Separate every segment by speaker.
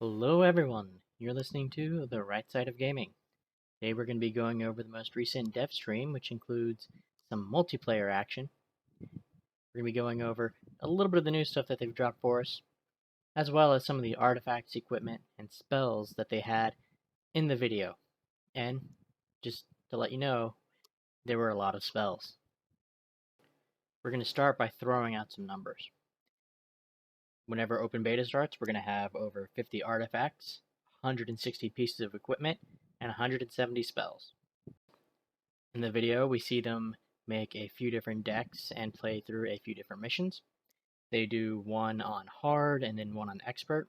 Speaker 1: Hello everyone, you're listening to The Right Side of Gaming. Today we're going to be going over the most recent dev stream, which includes some multiplayer action. We're going to be going over a little bit of the new stuff that they've dropped for us, as well as some of the artifacts, equipment, and spells that they had in the video. And just to let you know, there were a lot of spells. We're going to start by throwing out some numbers. Whenever open beta starts, we're going to have over 50 artifacts, 160 pieces of equipment, and 170 spells. In the video, we see them make a few different decks and play through a few different missions. They do one on hard and then one on expert.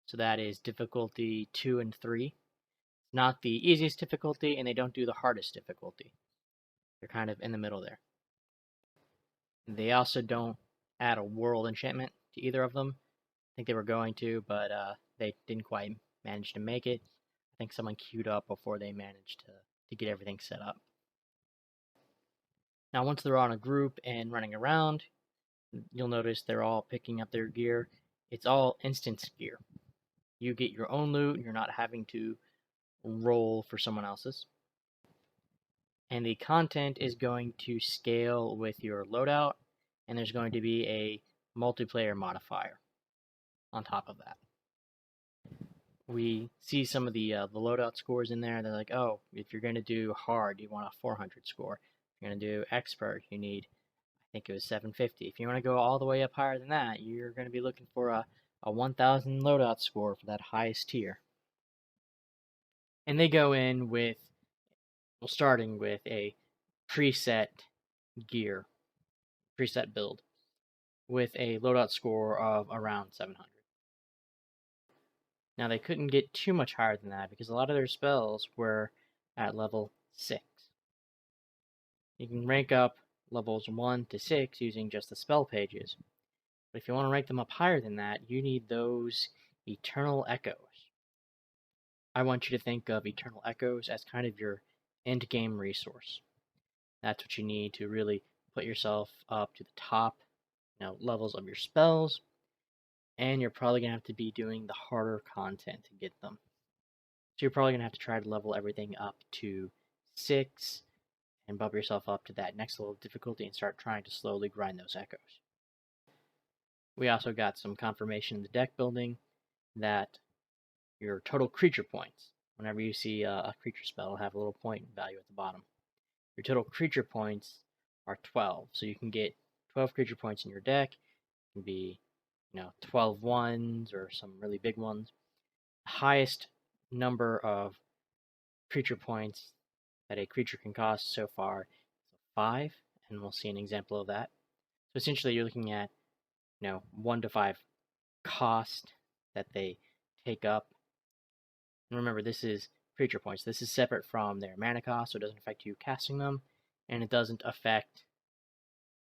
Speaker 1: So that is difficulty 2 and 3. Not the easiest difficulty, and they don't do the hardest difficulty. They're kind of in the middle there. They also don't add a world enchantment to either of them. I think they were going to, but they didn't quite manage to make it. I think someone queued up before they managed to get everything set up. Now, once they're on a group and running around, you'll notice they're all picking up their gear. It's all instance gear. You get your own loot, you're not having to roll for someone else's. And the content is going to scale with your loadout, and there's going to be a multiplayer modifier on top of that. We see some of the loadout scores in there. They're like, oh, if you're going to do hard, you want a 400 score. If you're going to do expert, you need, I think it was 750. If you want to go all the way up higher than that, you're going to be looking for a 1000 loadout score for that highest tier. And they go in with, well, starting with a preset gear, preset build, with a loadout score of around 700. Now, they couldn't get too much higher than that because a lot of their spells were at level 6. You can rank up levels 1 to 6 using just the spell pages. But if you want to rank them up higher than that, you need those Eternal Echoes. I want you to think of Eternal Echoes as kind of your end game resource. That's what you need to really put yourself up to the top levels of your spells, and you're probably going to have to be doing the harder content to get them. So you're probably going to have to try to level everything up to 6 and bump yourself up to that next level of difficulty and start trying to slowly grind those echoes. We also got some confirmation in the deck building that your total creature points, whenever you see a creature spell, have a little point value at the bottom. Your total creature points are 12, so you can get 12 creature points in your deck. It can be 12 ones or some really big ones. The highest number of creature points that a creature can cost so far is 5, and we'll see an example of that. So essentially you're looking at 1 to 5 cost that they take up. And remember, this is creature points. This is separate from their mana cost, so it doesn't affect you casting them, and it doesn't affect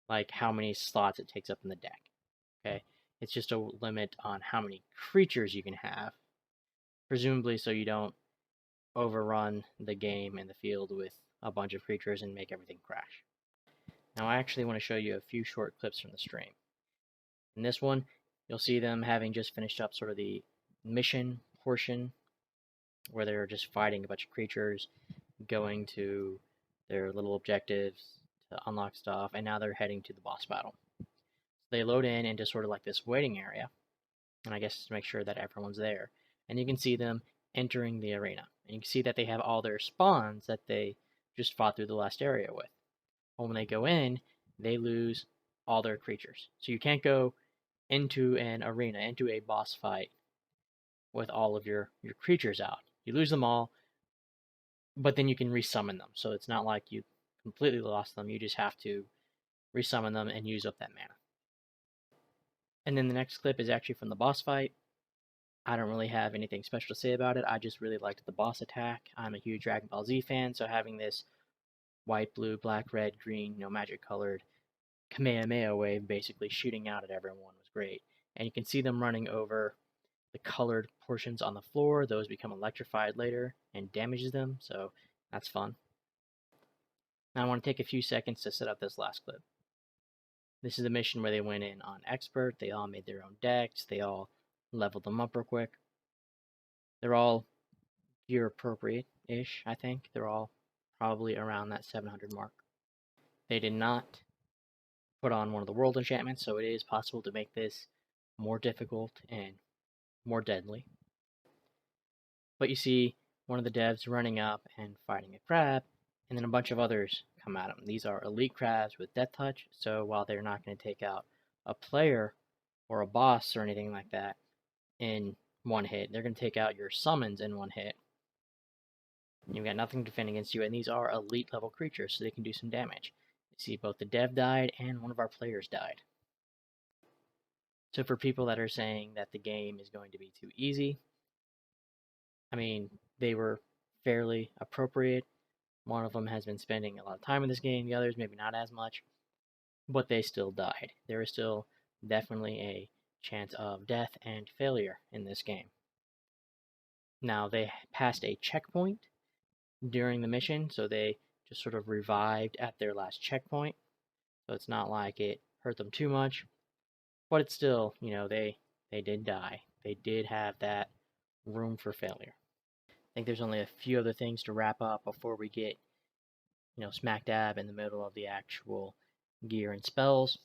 Speaker 1: like how many slots it takes up in the deck. Okay, it's just a limit on how many creatures you can have, presumably so you don't overrun the game and the field with a bunch of creatures and make everything crash. Now I actually want to show you a few short clips from the stream. In this one, you'll see them having just finished up sort of the mission portion where they're just fighting a bunch of creatures, going to their little objectives to unlock stuff, and now they're heading to the boss battle. So they load in into sort of like this waiting area, and I guess to make sure that everyone's there. And you can see them entering the arena. And you can see that they have all their spawns that they just fought through the last area with. But when they go in, they lose all their creatures. So you can't go into an arena, into a boss fight, with all of your creatures out. You lose them all, but then you can resummon them. So it's not like you completely lost them. You just have to resummon them and use up that mana. And then the next clip is actually from the boss fight. I don't really have anything special to say about it. I just really liked the boss attack. I'm a huge Dragon Ball Z fan, so having this white, blue, black, red, green, magic colored Kamehameha wave basically shooting out at everyone was great. And you can see them running over the colored portions on the floor. Those become electrified later and damages them, so that's fun. Now I want to take a few seconds to set up this last clip. This is the mission where they went in on expert. They all made their own decks. They all leveled them up real quick. They're all gear appropriate-ish, I think. They're all probably around that 700 mark. They did not put on one of the world enchantments, so it is possible to make this more difficult and more deadly. But you see one of the devs running up and fighting a crab, and then a bunch of others come at him. These are elite crabs with death touch, so while they're not going to take out a player or a boss or anything like that in one hit, they're going to take out your summons in one hit. You've got nothing to defend against you, and these are elite level creatures, so they can do some damage. You see both the dev died and one of our players died. So for people that are saying that the game is going to be too easy, I mean, they were fairly appropriate. One of them has been spending a lot of time in this game, the others maybe not as much, but they still died. There is still definitely a chance of death and failure in this game. Now, they passed a checkpoint during the mission, so they just sort of revived at their last checkpoint. So it's not like it hurt them too much, but it's still, they did die. They did have that room for failure. I think there's only a few other things to wrap up before we get, smack dab in the middle of the actual gear and spells.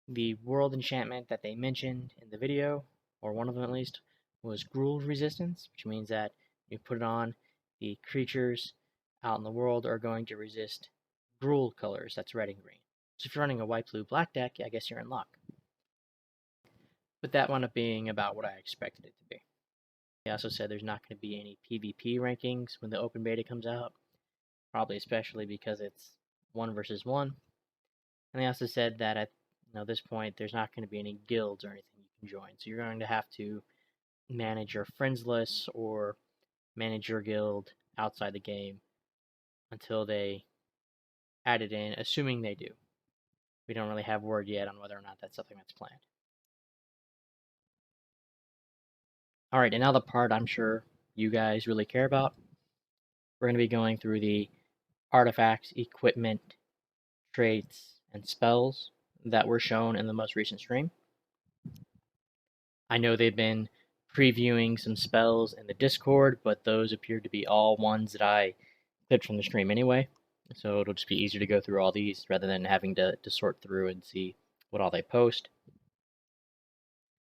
Speaker 1: The world enchantment that they mentioned in the video, or one of them at least, was Gruul Resistance, which means that you put it on, the creatures out in the world are going to resist Gruul colors, that's red and green. So if you're running a white, blue, black deck, I guess you're in luck. But that wound up being about what I expected it to be. They also said there's not going to be any PvP rankings when the open beta comes out, probably especially because it's 1 versus 1. And they also said that at this point there's not going to be any guilds or anything you can join. So you're going to have to manage your friends list or manage your guild outside the game until they add it in, assuming they do. We don't really have word yet on whether or not that's something that's planned. Alright, and now the part I'm sure you guys really care about. We're going to be going through the artifacts, equipment, traits, and spells that were shown in the most recent stream. I know they've been previewing some spells in the Discord, but those appear to be all ones that I clipped from the stream anyway. So it'll just be easier to go through all these rather than having to sort through and see what all they post.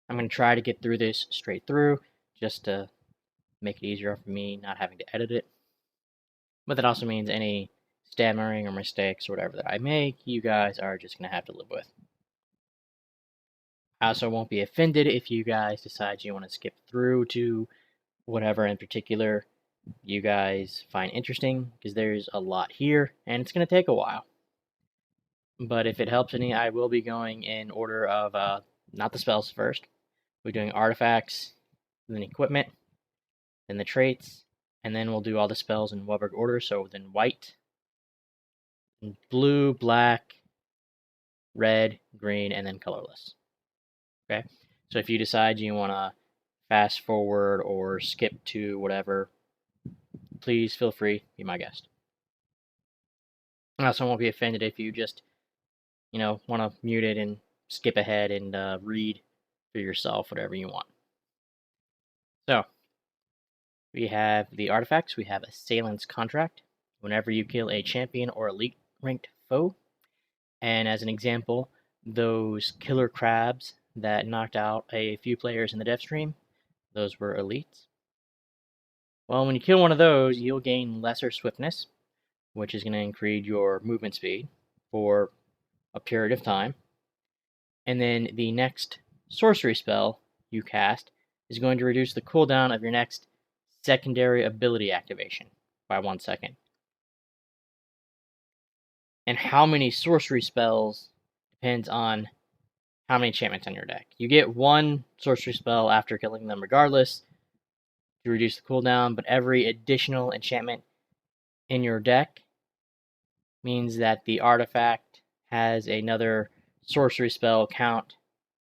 Speaker 1: I'm going to try to get through this straight through just to make it easier for me not having to edit it. But that also means any stammering or mistakes or whatever that I make, you guys are just going to have to live with. I also won't be offended if you guys decide you want to skip through to whatever in particular you guys find interesting, because there's a lot here, and it's going to take a while. But if it helps any, I will be going in order of, not the spells first. We're doing artifacts, then equipment, then the traits, and then we'll do all the spells in Weberg order, so then white, blue, black, red, green, and then colorless. Okay, so if you decide you want to fast forward or skip to whatever, please feel free, be my guest. I also won't be offended if you just, want to mute it and skip ahead and read for yourself whatever you want. So, we have the artifacts. We have Assailant's Contract. Whenever you kill a champion or elite ranked foe, and as an example, those killer crabs that knocked out a few players in the dev stream, those were elites. Well, when you kill one of those, you'll gain lesser swiftness, which is going to increase your movement speed for a period of time. And then the next sorcery spell you cast is going to reduce the cooldown of your next secondary ability activation by 1 second. And how many sorcery spells depends on how many enchantments on your deck. You get 1 sorcery spell after killing them regardless to reduce the cooldown, but every additional enchantment in your deck means that the artifact has another sorcery spell count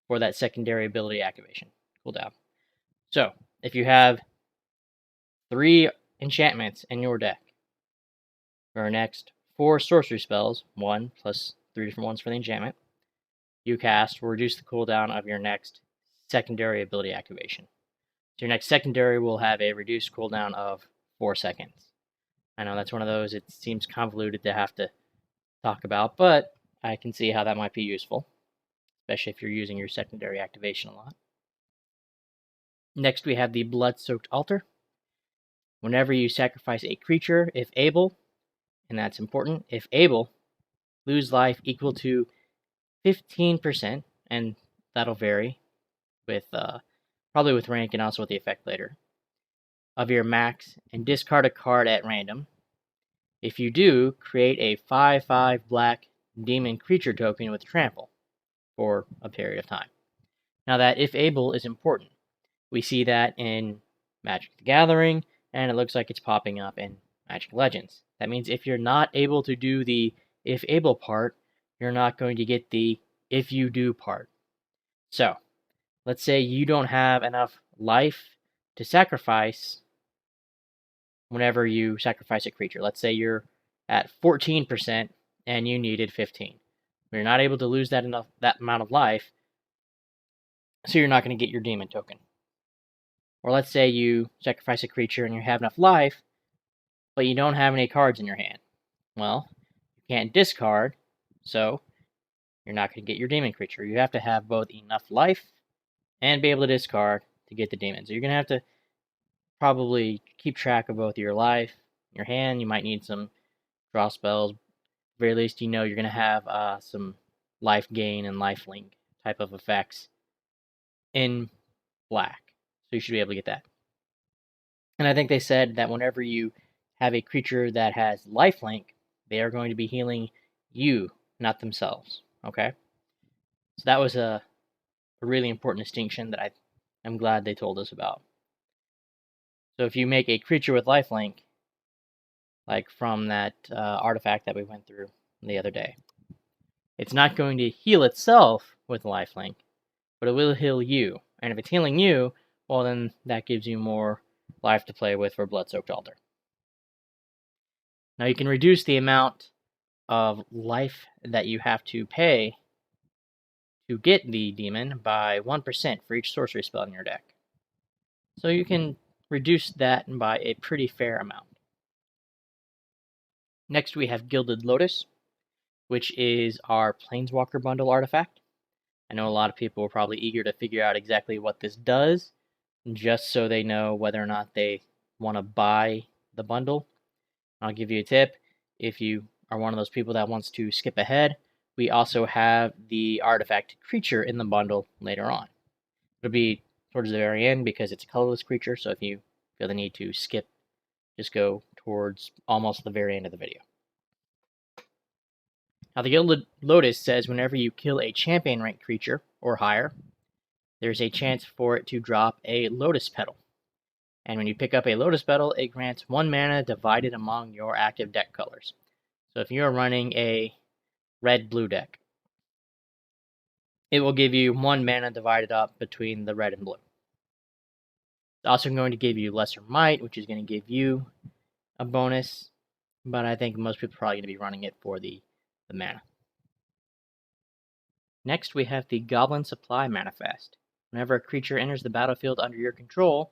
Speaker 1: for that secondary ability activation cooldown. So, if you have 3 enchantments in your deck, for our next 4 sorcery spells, 1 plus 3 different ones for the enchantment, you cast will reduce the cooldown of your next secondary ability activation. So your next secondary will have a reduced cooldown of 4 seconds. I know that's one of those, it seems convoluted to have to talk about, but I can see how that might be useful, especially if you're using your secondary activation a lot. Next, we have the Blood-Soaked Altar. Whenever you sacrifice a creature, if able, and that's important, if able, lose life equal to 15%, and that'll vary with probably with rank and also with the effect later, of your max, and discard a card at random. If you do, create a 5/5 black demon creature token with trample for a period of time. Now that if able is important. We see that in Magic the Gathering, and it looks like it's popping up in Magic Legends. That means if you're not able to do the if able part, you're not going to get the if you do part. So, let's say you don't have enough life to sacrifice whenever you sacrifice a creature. Let's say you're at 14% and you needed 15. You're not able to lose that amount of life, so you're not going to get your demon token. Or let's say you sacrifice a creature and you have enough life, but you don't have any cards in your hand. Well, you can't discard, so you're not going to get your demon creature. You have to have both enough life and be able to discard to get the demon. So you're going to have to probably keep track of both your life, your hand. You might need some draw spells. At the very least, you know you're going to have some life gain and life link type of effects in black. So you should be able to get that. And I think they said that whenever you have a creature that has lifelink, they are going to be healing you, not themselves. Okay? So that was a really important distinction that I'm glad they told us about. So if you make a creature with lifelink, like from that artifact that we went through the other day, it's not going to heal itself with lifelink, but it will heal you. And if it's healing you, well, then that gives you more life to play with for Blood-Soaked Altar. Now you can reduce the amount of life that you have to pay to get the demon by 1% for each sorcery spell in your deck. So you can reduce that by a pretty fair amount. Next we have Gilded Lotus, which is our Planeswalker Bundle artifact. I know a lot of people are probably eager to figure out exactly what this does, just so they know whether or not they want to buy the bundle. I'll give you a tip. If you are one of those people that wants to skip ahead, we also have the artifact creature in the bundle later on. It'll be towards the very end because it's a colorless creature, so if you feel the need to skip, just go towards almost the very end of the video. Now, the Gilded Lotus says whenever you kill a champion rank creature or higher, there's a chance for it to drop a Lotus Petal. And when you pick up a Lotus Petal, it grants 1 mana divided among your active deck colors. So if you're running a red-blue deck, it will give you 1 mana divided up between the red and blue. It's also going to give you Lesser Might, which is going to give you a bonus, but I think most people are probably going to be running it for the mana. Next, we have the Goblin Supply Manifest. Whenever a creature enters the battlefield under your control,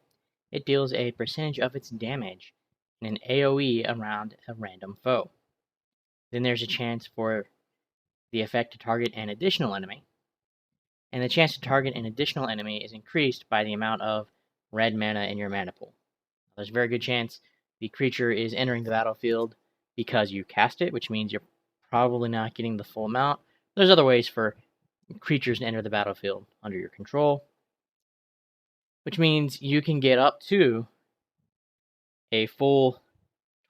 Speaker 1: it deals a percentage of its damage in an AoE around a random foe. Then there's a chance for the effect to target an additional enemy, and the chance to target an additional enemy is increased by the amount of red mana in your mana pool. There's a very good chance the creature is entering the battlefield because you cast it, which means you're probably not getting the full amount. There's other ways for creatures to enter the battlefield under your control, which means you can get up to a full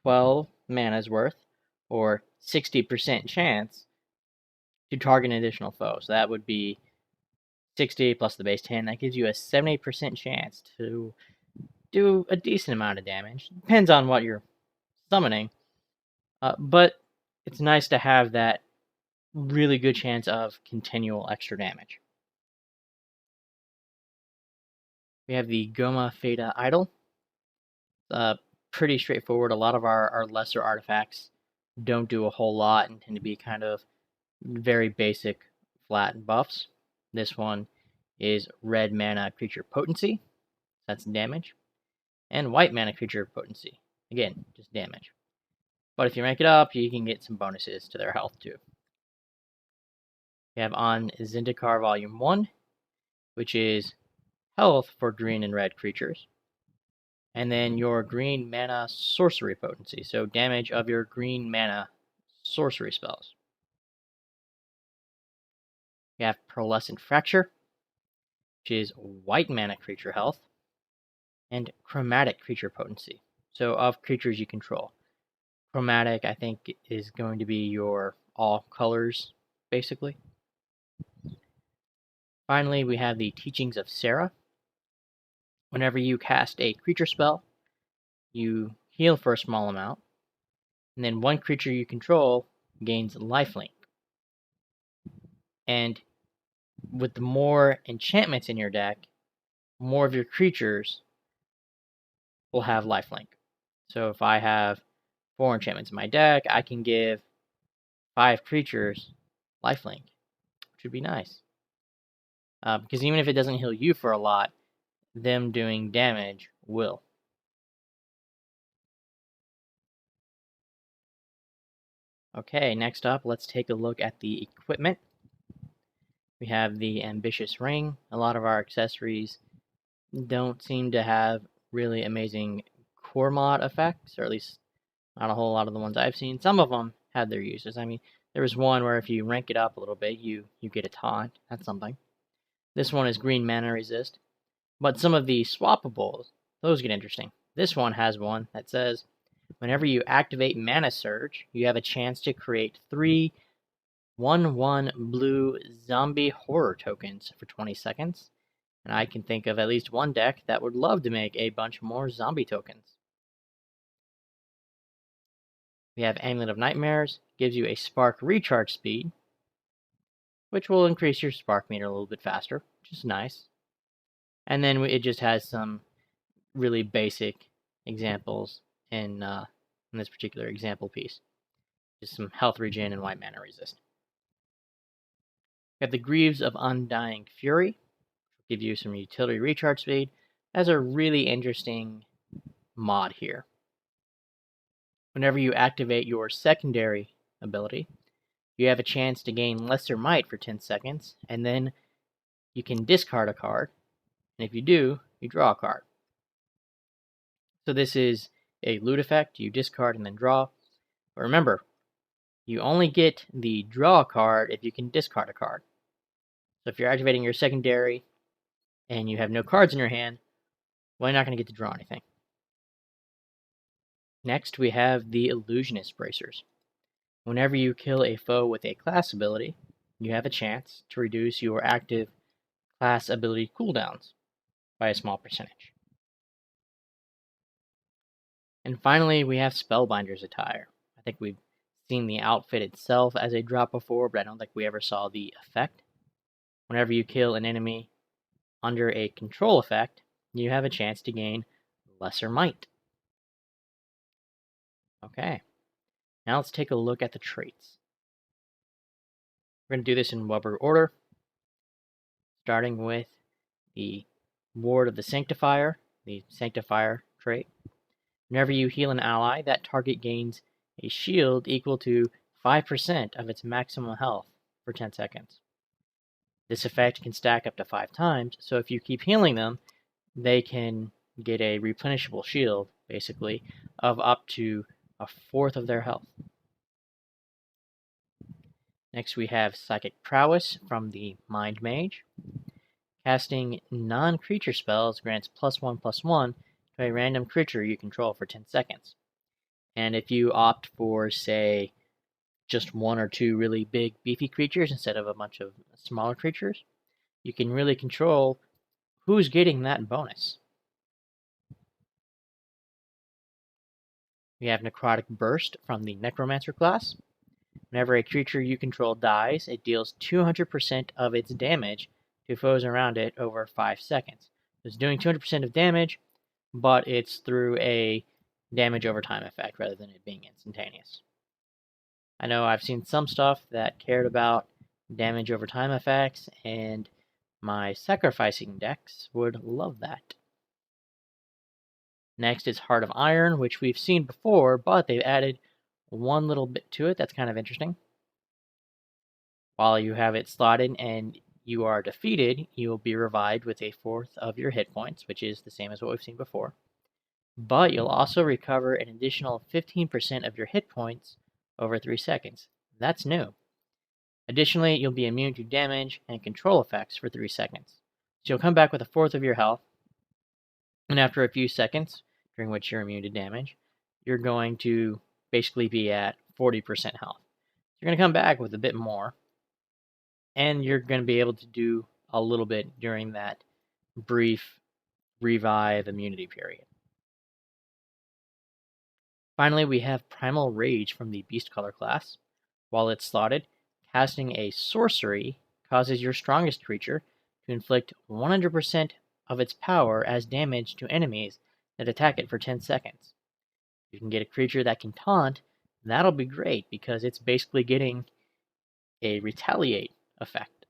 Speaker 1: 12 mana's worth, or 60% chance to target an additional foe. So that would be 60 plus the base 10. That gives you a 70% chance to do a decent amount of damage. Depends on what you're summoning, but it's nice to have that really good chance of continual extra damage. We have the Goma Fata Idol. Pretty straightforward. A lot of our lesser artifacts don't do a whole lot and tend to be kind of very basic flat buffs. This one is red mana creature potency. that's damage. And white mana creature potency, again, just damage. But if you rank it up, you can get some bonuses to their health too. We have on Zendikar Volume 1, which is health for green and red creatures. And then your green mana sorcery potency, so damage of your green mana sorcery spells. We have Pearlescent Fracture, which is white mana creature health, and chromatic creature potency, so of creatures you control. Chromatic, I think, is going to be your all colors, basically. Finally, we have the Teachings of Serra. Whenever you cast a creature spell, you heal for a small amount, and then one creature you control gains lifelink. And with the more enchantments in your deck, more of your creatures will have lifelink. So if I have 4 enchantments in my deck, I can give 5 creatures lifelink, which would be nice. Because even if it doesn't heal you for a lot, them doing damage will. Okay, next up, let's take a look at the equipment. We have the Ambitious Ring. A lot of our accessories don't seem to have really amazing core mod effects, or at least not a whole lot of the ones I've seen. Some of them had their uses. I mean, there was one where if you rank it up a little bit, you get a taunt. That's something. This one is green mana resist. But some of the swappables, those get interesting. This one has one that says, whenever you activate Mana Surge, you have a chance to create 3 1/1 blue zombie horror tokens for 20 seconds. And I can think of at least one deck that would love to make a bunch more zombie tokens. We have Amulet of Nightmares, gives you a spark recharge speed, which will increase your spark meter a little bit faster, which is nice. And then it just has some really basic examples in this particular example piece. Just some health regen and white mana resist. We have the Greaves of Undying Fury, give you some utility recharge speed. That's a really interesting mod here. Whenever you activate your secondary ability, you have a chance to gain Lesser Might for 10 seconds, and then you can discard a card, and if you do, you draw a card. So this is a loot effect. You discard and then draw. But remember, you only get the draw card if you can discard a card. So if you're activating your secondary and you have no cards in your hand, well, you're not going to get to draw anything. Next, we have the Illusionist Bracers. Whenever you kill a foe with a class ability, you have a chance to reduce your active class ability cooldowns by a small percentage. And finally, we have Spellbinder's Attire. I think we've seen the outfit itself as a drop before, but I don't think we ever saw the effect. Whenever you kill an enemy under a control effect, you have a chance to gain Lesser Might. Okay, now let's take a look at the traits. We're going to do this in whatever order, starting with the Ward of the Sanctifier, the Sanctifier trait. Whenever you heal an ally, that target gains a shield equal to 5% of its maximum health for 10 seconds. This effect can stack up to 5 times, so if you keep healing them, they can get a replenishable shield, basically, of up to 1/4 of their health. Next we have Psychic Prowess from the Mind Mage. Casting non-creature spells grants +1/+1 to a random creature you control for 10 seconds. And if you opt for, say, just 1 or 2 really big, beefy creatures instead of a bunch of smaller creatures, you can really control who's getting that bonus. We have Necrotic Burst from the Necromancer class. Whenever a creature you control dies, it deals 200% of its damage to foes around it over 5 seconds. It's doing 200% of damage, but it's through a damage over time effect rather than it being instantaneous. I know I've seen some stuff that cared about damage over time effects, and my sacrificing decks would love that. Next is Heart of Iron, which we've seen before, but they've added one little bit to it that's kind of interesting. While you have it slotted and you are defeated, you will be revived with a fourth of your hit points, which is the same as what we've seen before. But you'll also recover an additional 15% of your hit points over 3 seconds. That's new. Additionally, you'll be immune to damage and control effects for 3 seconds. So you'll come back with a fourth of your health, and after a few seconds, during which you're immune to damage, you're going to basically be at 40% health. You're going to come back with a bit more, and you're going to be able to do a little bit during that brief revive immunity period. Finally, we have Primal Rage from the Beast Color class. While it's slotted, casting a sorcery causes your strongest creature to inflict 100% of its power as damage to enemies that attack it for 10 seconds. You can get a creature that can taunt, that'll be great because it's basically getting a retaliate effect.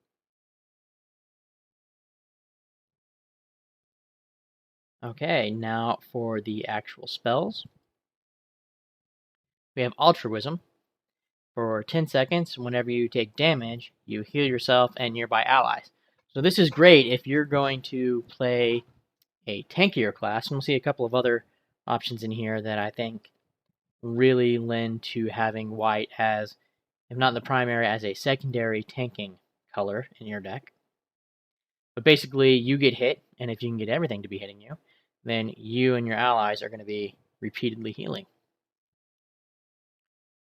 Speaker 1: Okay, now for the actual spells. We have Altruism. For 10 seconds, whenever you take damage, you heal yourself and nearby allies. So this is great if you're going to play a tankier class, and we'll see a couple of other options in here that I think really lend to having white as, if not the primary, as a secondary tanking color in your deck. But basically, you get hit, and if you can get everything to be hitting you, then you and your allies are going to be repeatedly healing.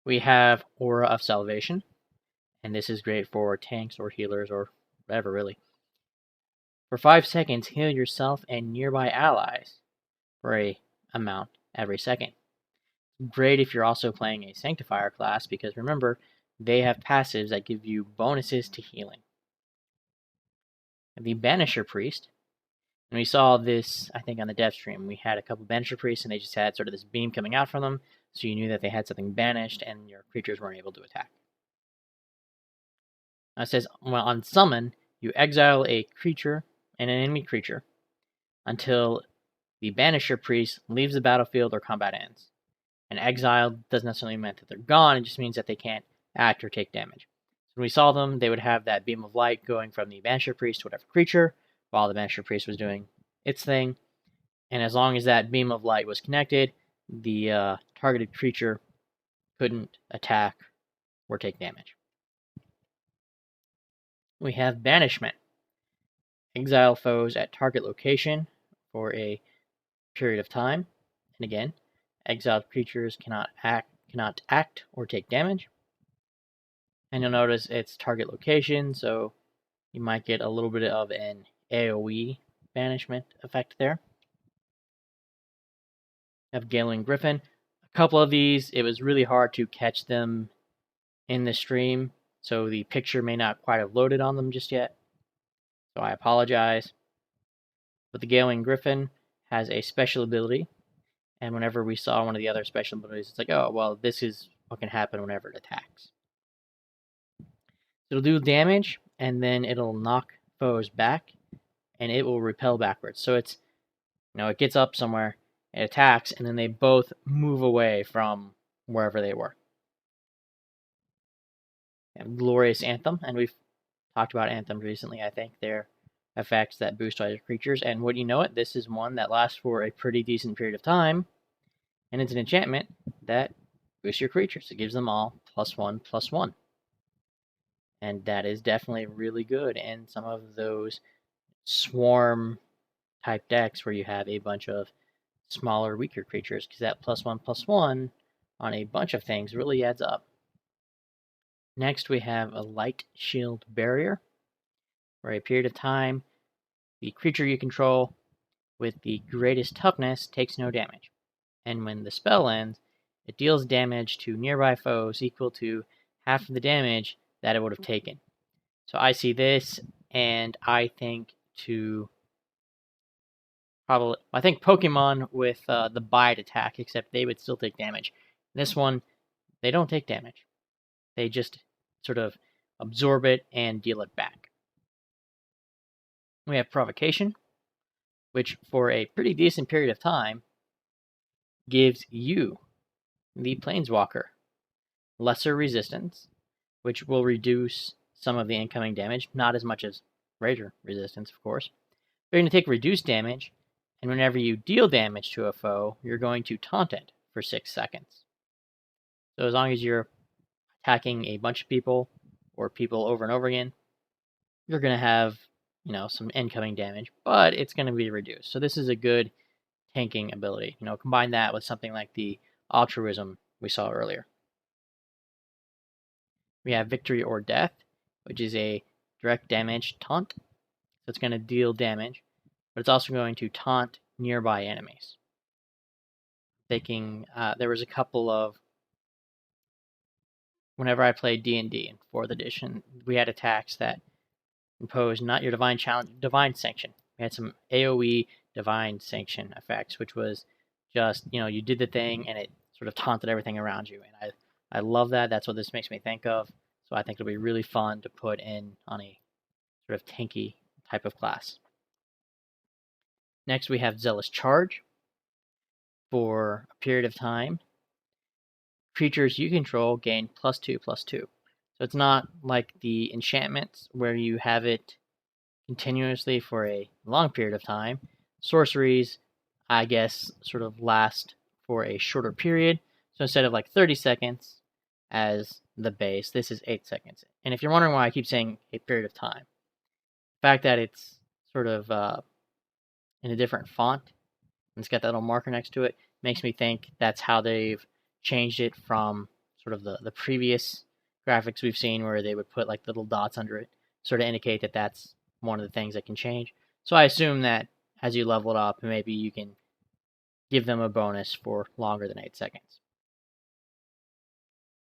Speaker 1: We have Aura of Salvation, and this is great for tanks or healers or whatever, really. For 5 seconds, heal yourself and nearby allies for a amount every second. Great if you're also playing a Sanctifier class, because remember, they have passives that give you bonuses to healing. The Banisher Priest, and we saw this, I think, on the dev stream. We had a couple Banisher Priests, and they just had sort of this beam coming out from them, so you knew that they had something banished, and your creatures weren't able to attack. Now it says, well, on Summon, you exile a creature and an enemy creature until the Banisher Priest leaves the battlefield or combat ends. And exile doesn't necessarily mean that they're gone, it just means that they can't act or take damage. So when we saw them, they would have that beam of light going from the Banisher Priest to whatever creature, while the Banisher Priest was doing its thing. And as long as that beam of light was connected, the targeted creature couldn't attack or take damage. We have Banishment. Exile foes at target location for a period of time. And again, exiled creatures cannot act or take damage. And you'll notice it's target location, so you might get a little bit of an AoE banishment effect there. We have Galen Griffin. A couple of these, it was really hard to catch them in the stream, so the picture may not quite have loaded on them just yet. So I apologize. But the Galen Griffin has a special ability, and whenever we saw one of the other special abilities, it's like, oh, well, this is what can happen whenever it attacks. It'll do damage, and then it'll knock foes back, and it will repel backwards. So it's, it gets up somewhere, it attacks, and then they both move away from wherever they were. And Glorious Anthem, and we've talked about Anthems recently, I think. They're effects that boost other creatures, and wouldn't you know it, this is one that lasts for a pretty decent period of time, and it's an enchantment that boosts your creatures. It gives them all +1/+1. And that is definitely really good in some of those swarm type decks where you have a bunch of smaller, weaker creatures, because that +1/+1 on a bunch of things really adds up. Next, we have a Light Shield Barrier. For a period of time, the creature you control with the greatest toughness takes no damage. And when the spell ends, it deals damage to nearby foes equal to half of the damage that it would have taken. So I see this, and I think I think Pokemon with the Bite attack, except they would still take damage. This one, they don't take damage. They just sort of absorb it and deal it back. We have Provocation, which for a pretty decent period of time gives you, the Planeswalker, lesser resistance, which will reduce some of the incoming damage, not as much as greater resistance, of course. You're going to take reduced damage, and whenever you deal damage to a foe, you're going to taunt it for 6 seconds. So as long as you're attacking a bunch of people or people over and over again, you're going to have, some incoming damage, but it's going to be reduced. So this is a good tanking ability. Combine that with something like the altruism we saw earlier. We have Victory or Death, which is a direct damage taunt. So it's going to deal damage, but it's also going to taunt nearby enemies. There was a couple of, whenever I played D&D in 4th edition, we had attacks that imposed not your divine challenge, divine sanction. We had some AoE divine sanction effects, which was just, you did the thing and it sort of taunted everything around you. And I love that. That's what this makes me think of. So I think it'll be really fun to put in on a sort of tanky type of class. Next, we have Zealous Charge. For a period of time, creatures you control gain +2/+2. So it's not like the enchantments where you have it continuously for a long period of time. Sorceries, I guess, sort of last for a shorter period. So instead of like 30 seconds as the base, this is 8 seconds. And if you're wondering why I keep saying a period of time, the fact that it's sort of in a different font, and it's got that little marker next to it, makes me think that's how they've changed it from sort of the previous graphics we've seen where they would put like little dots under it, sort of indicate that that's one of the things that can change. So I assume that as you level it up, maybe you can give them a bonus for longer than 8 seconds.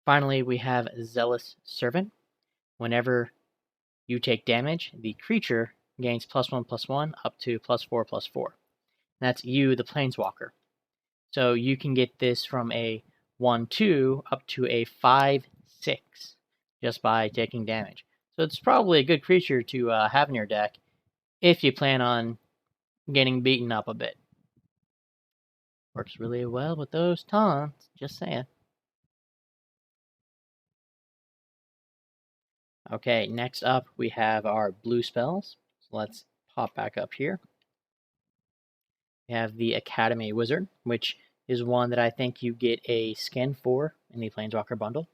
Speaker 1: Finally, we have Zealous Servant. Whenever you take damage, the creature gains +1/+1 up to +4/+4. That's you, the Planeswalker. So you can get this from a 1/2 up to a 5/6 just by taking damage. So it's probably a good creature to have in your deck if you plan on getting beaten up a bit. Works really well with those taunts, just saying. Okay, next up we have our blue spells. So let's pop back up here. We have the Academy Wizard, which is one that I think you get a skin for in the Planeswalker bundle.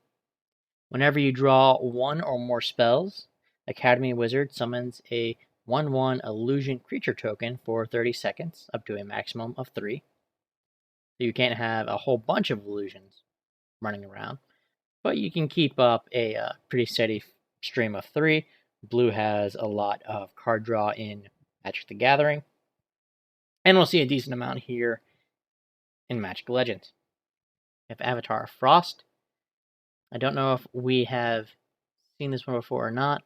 Speaker 1: Whenever you draw one or more spells, Academy Wizard summons a 1/1 illusion creature token for 30 seconds, up to a maximum of 3. So you can't have a whole bunch of illusions running around, but you can keep up a pretty steady stream of 3. Blue has a lot of card draw in Magic the Gathering, and we'll see a decent amount here in Magic Legends. We have Avatar Frost. I don't know if we have seen this one before or not.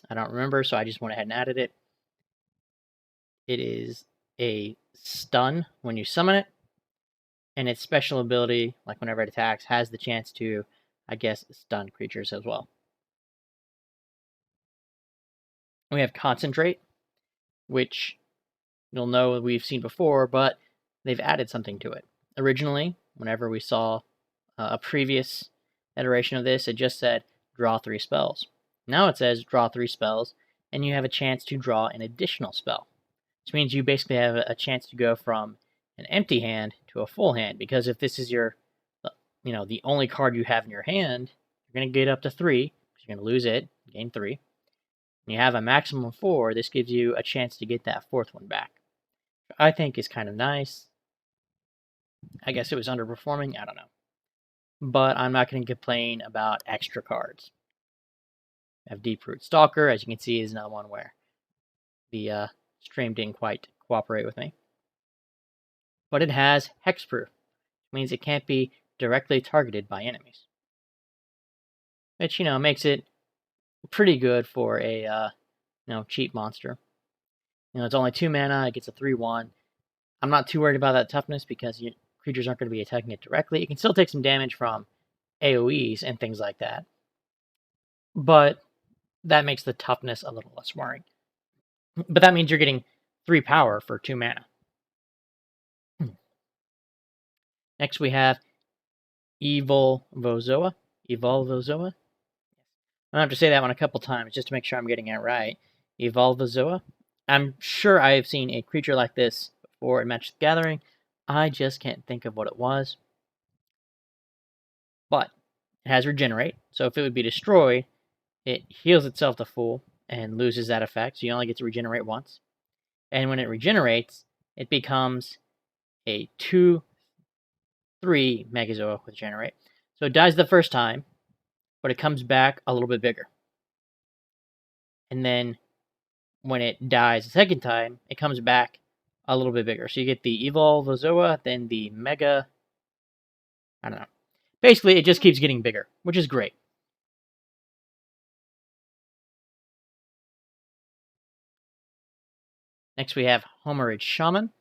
Speaker 1: I don't remember, so I just went ahead and added it. It is a stun when you summon it, and its special ability, like whenever it attacks, has the chance to, I guess, stun creatures as well. And we have Concentrate, which you'll know we've seen before, but they've added something to it. Originally, whenever we saw a previous iteration of this, it just said draw 3 spells. Now it says draw 3 spells, and you have a chance to draw an additional spell. Which means you basically have a chance to go from an empty hand to a full hand, because if this is your, the only card you have in your hand, you're going to get up to 3, because you're going to lose it, gain 3. When you have a maximum of 4, this gives you a chance to get that 4th one back. Which I think is kind of nice. I guess it was underperforming, I don't know. But I'm not going to complain about extra cards. I have Deeproot Stalker, as you can see, is another one where the stream didn't quite cooperate with me. But it has hexproof, which means it can't be directly targeted by enemies. Which, makes it pretty good for a, cheap monster. It's only 2 mana, it gets a 3/1. I'm not too worried about that toughness because creatures aren't going to be attacking it directly. It can still take some damage from AoEs and things like that. But that makes the toughness a little less worrying. But that means you're getting 3 power for 2 mana. Next we have Evolvozoa. Evolvozoa. I'm gonna have to say that one a couple times just to make sure I'm getting it right. Evolvozoa. I'm sure I have seen a creature like this before in Magic the Gathering. I just can't think of what it was. But it has Regenerate, so if it would be destroyed, it heals itself to full and loses that effect, so you only get to regenerate once. And when it regenerates, it becomes a 2/3 Megazoa with Generate. So it dies the first time, but it comes back a little bit bigger. And then when it dies the second time, it comes back a little bit bigger. So you get the Evolvozoa, then the Mega. I don't know. Basically, it just keeps getting bigger, which is great. Next, we have Homerid Shaman.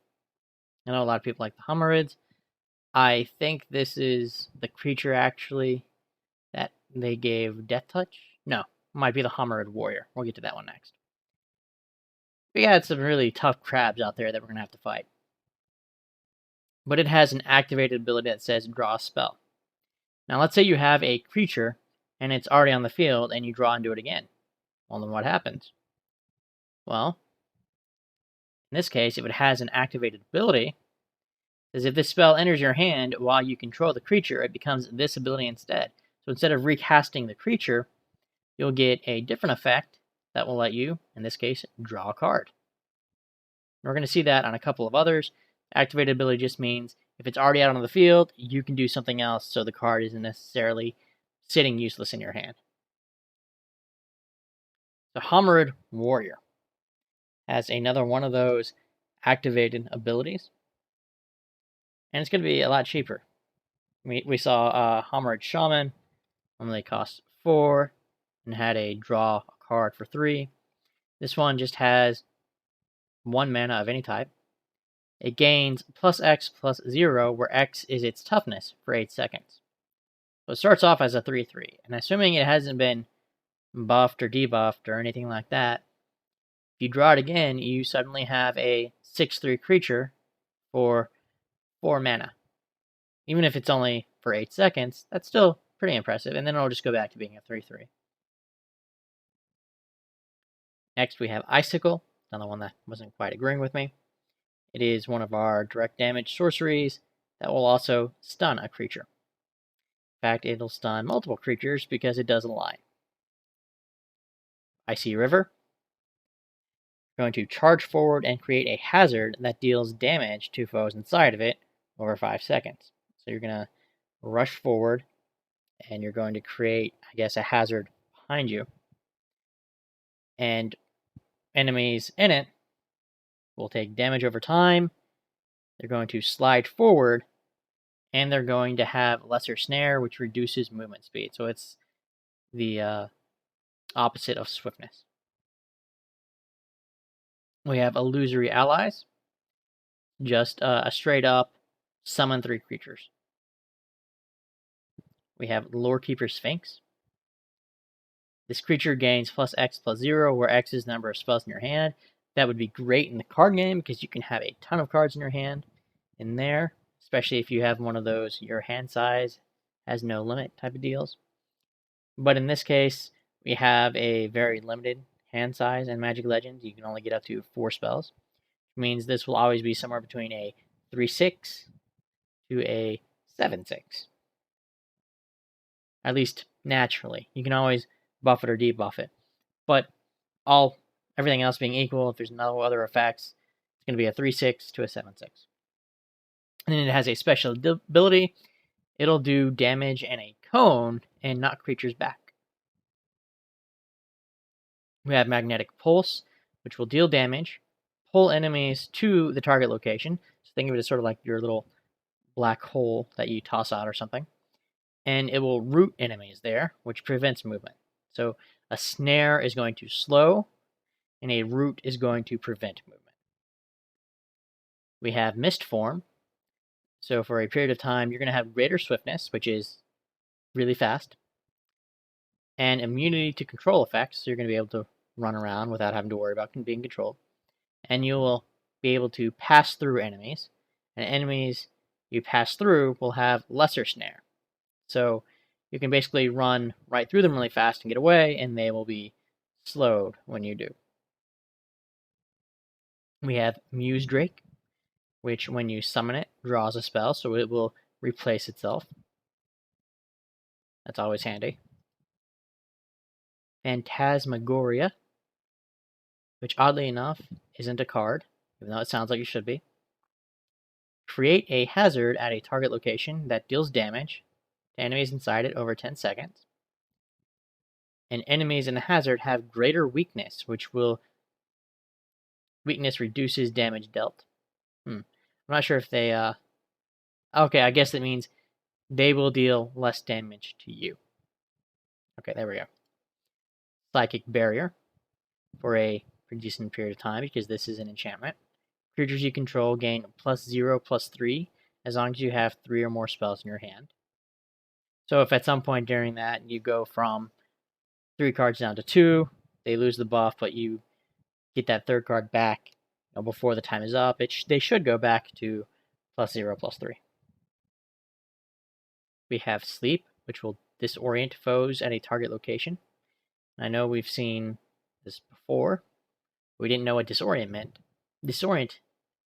Speaker 1: I know a lot of people like the Homerids. I think this is the creature, actually, that they gave Death Touch. No, might be the Homerid Warrior. We'll get to that one next. We had some really tough crabs out there that we're going to have to fight. But it has an activated ability that says Draw a Spell. Now, let's say you have a creature, and it's already on the field, and you draw and do it again. Well, then what happens? Well, in this case, if it has an activated ability, is if this spell enters your hand while you control the creature, it becomes this ability instead. So instead of recasting the creature, you'll get a different effect that will let you, in this case, draw a card. We're going to see that on a couple of others. Activated ability just means if it's already out on the field, you can do something else so the card isn't necessarily sitting useless in your hand. The Homerid Warrior has another one of those activated abilities. And it's going to be a lot cheaper. We saw Homerid Shaman, only cost 4, and had a draw a card for 3. This one just has 1 mana of any type. It gains +X/+0, where X is its toughness for 8 seconds. So it starts off as a 3/3, and assuming it hasn't been buffed or debuffed or anything like that, if you draw it again, you suddenly have a 6/3 creature for 4 mana. Even if it's only for 8 seconds, that's still pretty impressive, and then it'll just go back to being a 3/3. Next we have Icicle, another one that wasn't quite agreeing with me. It is one of our direct damage sorceries that will also stun a creature. In fact, it'll stun multiple creatures because it does align. Icy River. You're going to charge forward and create a hazard that deals damage to foes inside of it over 5 seconds. So you're going to rush forward and you're going to create, I guess, a hazard behind you. And enemies in it will take damage over time. They're going to slide forward, and they're going to have lesser snare, which reduces movement speed. So it's the opposite of swiftness. We have Illusory Allies, just a straight up summon 3 creatures. We have Lorekeeper Sphinx. This creature gains +X/+0, where X is the number of spells in your hand. That would be great in the card game because you can have a ton of cards in your hand in there, especially if you have one of those your hand size has no limit type of deals. But in this case, we have a very limited hand size in Magic Legends. You can only get up to 4 spells, which means this will always be somewhere between a 3/6 to a 7/6. At least naturally. You can always buff it or debuff it. But everything else being equal, if there's no other effects, it's going to be a 3/6 to a 7/6. And then it has a special ability. It'll do damage in a cone and knock creatures back. We have Magnetic Pulse, which will deal damage, pull enemies to the target location. So think of it as sort of like your little black hole that you toss out or something. And it will root enemies there, which prevents movement. So a snare is going to slow, and a root is going to prevent movement. We have Mist Form. So for a period of time, you're going to have greater swiftness, which is really fast, and immunity to control effects. So you're going to be able to run around without having to worry about being controlled. And you will be able to pass through enemies, and enemies you pass through will have lesser snare. So you can basically run right through them really fast and get away, and they will be slowed when you do. We have Muse Drake, which when you summon it, draws a spell, so it will replace itself. That's always handy. Phantasmagoria, which oddly enough isn't a card, even though it sounds like it should be. Create a hazard at a target location that deals damage to enemies inside it over 10 seconds. And enemies in the hazard have greater weakness, weakness reduces damage dealt. I'm not sure if they, okay, I guess that means they will deal less damage to you. Okay, there we go. Psychic Barrier for a pretty decent period of time because this is an enchantment. Creatures you control gain +0/+3 as long as you have 3 or more spells in your hand. So if at some point during that you go from 3 cards down to 2, they lose the buff, but you get that third card back before the time is up, they should go back to +0/+3. We have Sleep, which will disorient foes at a target location. I know we've seen this before. We didn't know what disorient meant. Disorient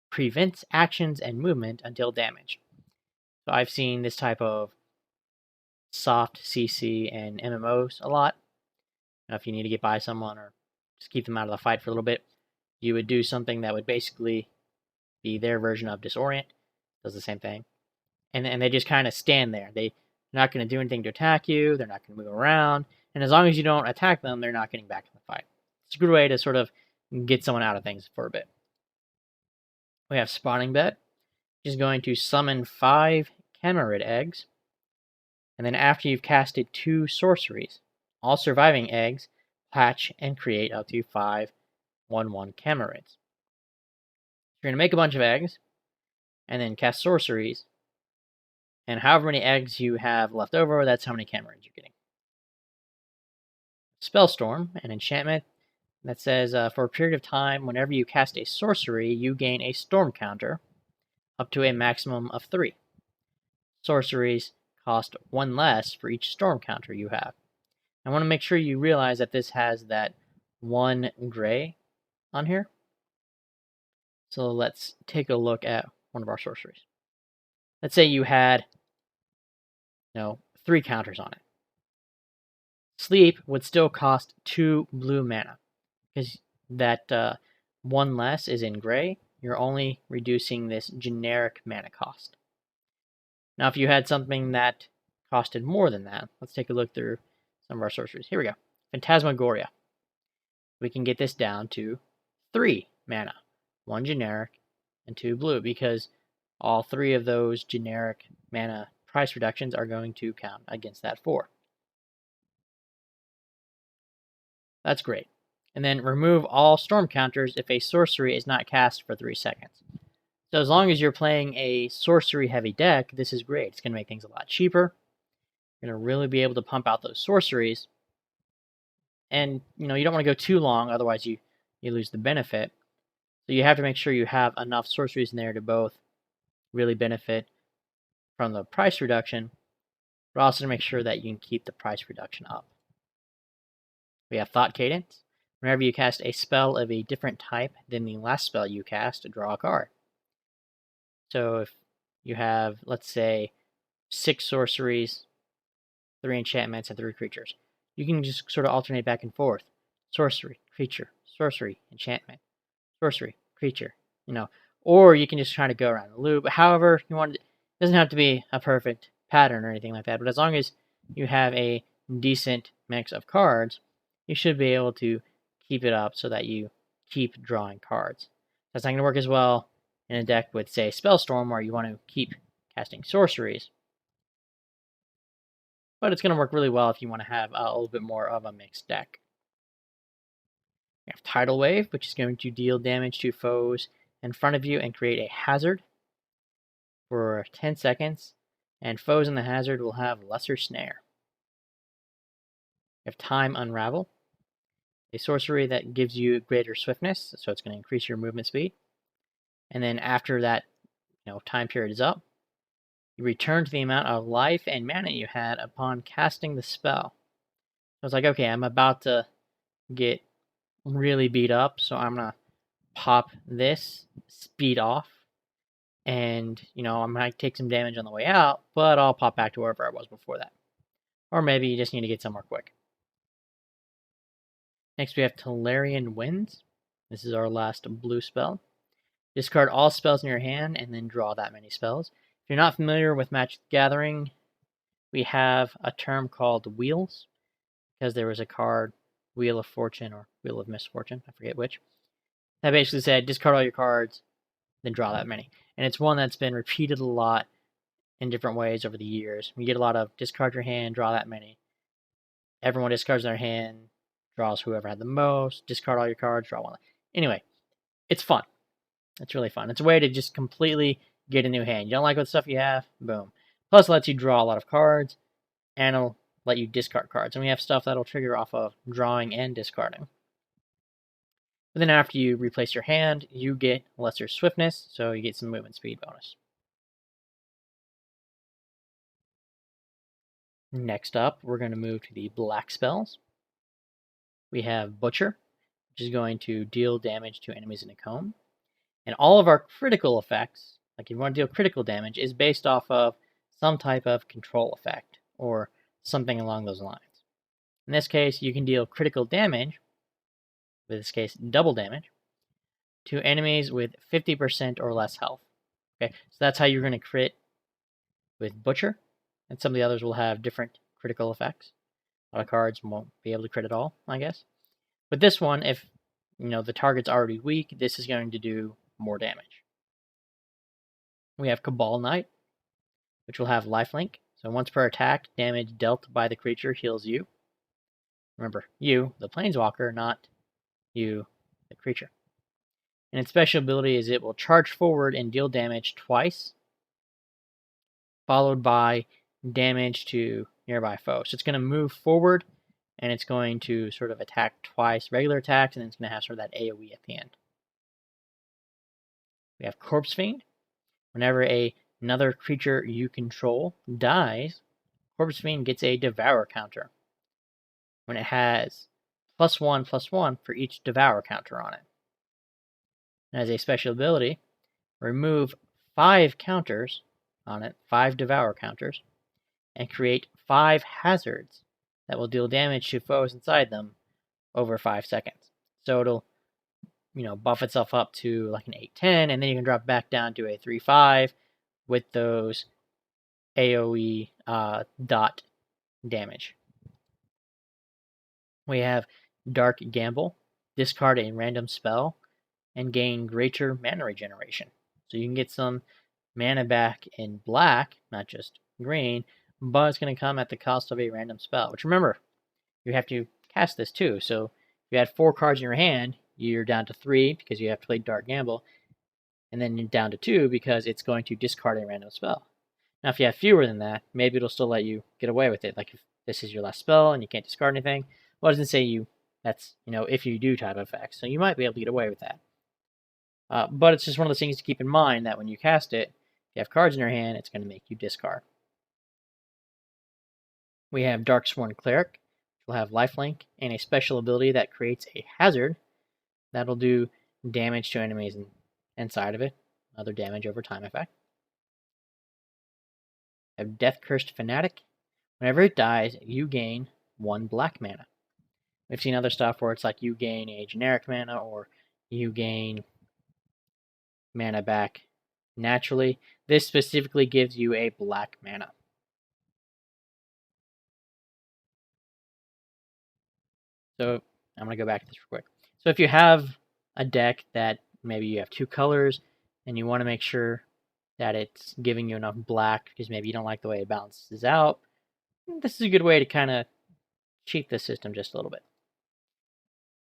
Speaker 1: prevents actions and movement until damage. So I've seen this type of soft CC and MMOs a lot. Now, if you need to get by someone or just keep them out of the fight for a little bit, you would do something that would basically be their version of disorient. Does the same thing. And they just kind of stand there. They're not going to do anything to attack you. They're not going to move around. And as long as you don't attack them, they're not getting back in the fight. It's a good way to sort of get someone out of things for a bit. We have Spawning Bed, which is going to summon 5 Camerid eggs. And then after you've casted 2 sorceries, all surviving eggs hatch and create up to 5 1/1 Camerids. You're going to make a bunch of eggs, and then cast sorceries, and however many eggs you have left over, that's how many Camerids you're getting. Spellstorm, an enchantment that says for a period of time, whenever you cast a sorcery, you gain a storm counter up to a maximum of 3. Sorceries cost 1 less for each storm counter you have. I want to make sure you realize that this has that 1 gray on here. So let's take a look at one of our sorceries. Let's say you had 3 counters on it. Sleep would still cost 2 blue mana because that 1 less is in gray. You're only reducing this generic mana cost. Now, if you had something that costed more than that, let's take a look through some of our sorceries. Here we go. Phantasmagoria. We can get this down to 3 mana, 1 generic and 2 blue, because all 3 of those generic mana price reductions are going to count against that 4. That's great. And then remove all storm counters if a sorcery is not cast for 3 seconds. So as long as you're playing a sorcery heavy deck, this is great. It's going to make things a lot cheaper. You're going to really be able to pump out those sorceries. And you don't want to go too long, otherwise you lose the benefit. So you have to make sure you have enough sorceries in there to both really benefit from the price reduction, but also to make sure that you can keep the price reduction up. We have Thought Cadence. Whenever you cast a spell of a different type than the last spell you cast, draw a card. So if you have, let's say, 6 sorceries, 3 enchantments, and 3 creatures, you can just sort of alternate back and forth. Sorcery, creature, sorcery, enchantment, sorcery, creature, or you can just try to go around the loop. However you want it. It doesn't have to be a perfect pattern or anything like that, but as long as you have a decent mix of cards, you should be able to keep it up so that you keep drawing cards. That's not going to work as well in a deck with, say, Spellstorm, where you want to keep casting sorceries. But it's going to work really well if you want to have a little bit more of a mixed deck. We have Tidal Wave, which is going to deal damage to foes in front of you and create a hazard for 10 seconds, and foes in the hazard will have lesser snare. We have Time Unravel, a sorcery that gives you greater swiftness, so it's going to increase your movement speed. And then after that time period is up, You return to the amount of life and mana you had upon casting the spell. I was like, okay, I'm about to get really beat up, so I'm gonna pop this, speed off, and I might take some damage on the way out, but I'll pop back to wherever I was before that. Or maybe you just need to get somewhere quick. Next we have Tolarian Winds. This is our last blue spell. Discard all spells in your hand and then draw that many spells. If you're not familiar with Magic the Gathering, we have a term called Wheels, because there was a card, Wheel of Fortune or Wheel of Misfortune, I forget which, that basically said discard all your cards, then draw that many. And it's one that's been repeated a lot in different ways over the years. We get a lot of discard your hand, draw that many. Everyone discards their hand, draws whoever had the most, discard all your cards, draw one. Anyway, it's fun. It's really fun. It's a way to just completely get a new hand. You don't like what stuff you have? Boom. Plus, it lets you draw a lot of cards, and it'll let you discard cards. And we have stuff that'll trigger off of drawing and discarding. But then after you replace your hand, you get lesser swiftness, so you get some movement speed bonus. Next up, we're going to move to the black spells. We have Butcher, which is going to deal damage to enemies in a cone. And all of our critical effects, like if you want to deal critical damage, is based off of some type of control effect or something along those lines. In this case, you can deal critical damage, in this case double damage, to enemies with 50% or less health. Okay, so that's how you're going to crit with Butcher, and some of the others will have different critical effects. A lot of cards won't be able to crit at all, I guess. But this one, if the target's already weak, this is going to do more damage. We have Cabal Knight, which will have lifelink. So once per attack, damage dealt by the creature heals you. Remember, you, the Planeswalker, not you, the creature. And its special ability is it will charge forward and deal damage twice, followed by damage to nearby foes. So it's going to move forward, and it's going to sort of attack twice, regular attacks, and then it's going to have sort of that AoE at the end. We have Corpse Fiend. Whenever another creature you control dies, Corpse Fiend gets a Devour counter. When it has +1/+1 for each Devour counter on it. And as a special ability, remove 5 counters on it, 5 Devour counters, and create 5 hazards that will deal damage to foes inside them over 5 seconds. So it'll, buff itself up to like an 8/10, and then you can drop back down to a 3/5 with those AoE dot damage. We have Dark Gamble. Discard a random spell and gain greater mana regeneration. So you can get some mana back in black, not just green, but it's going to come at the cost of a random spell. Which remember, you have to cast this too. So if you had 4 cards in your hand, you're down to 3 because you have to play Dark Gamble, and then you're down to 2 because it's going to discard a random spell. Now if you have fewer than that, maybe it'll still let you get away with it. Like if this is your last spell and you can't discard anything, well, it doesn't say that's if you do type effects. So you might be able to get away with that. But it's just one of those things to keep in mind that when you cast it, if you have cards in your hand, it's going to make you discard. We have Darksworn Cleric, which will have lifelink and a special ability that creates a hazard that'll do damage to enemies inside of it. Another damage over time effect. We have Death Cursed Fanatic. Whenever it dies, you gain 1 black mana. We've seen other stuff where it's like you gain a generic mana or you gain mana back naturally. This specifically gives you a black mana. So I'm going to go back to this real quick. So if you have a deck that maybe you have 2 colors and you want to make sure that it's giving you enough black because maybe you don't like the way it balances out, this is a good way to kind of cheat the system just a little bit.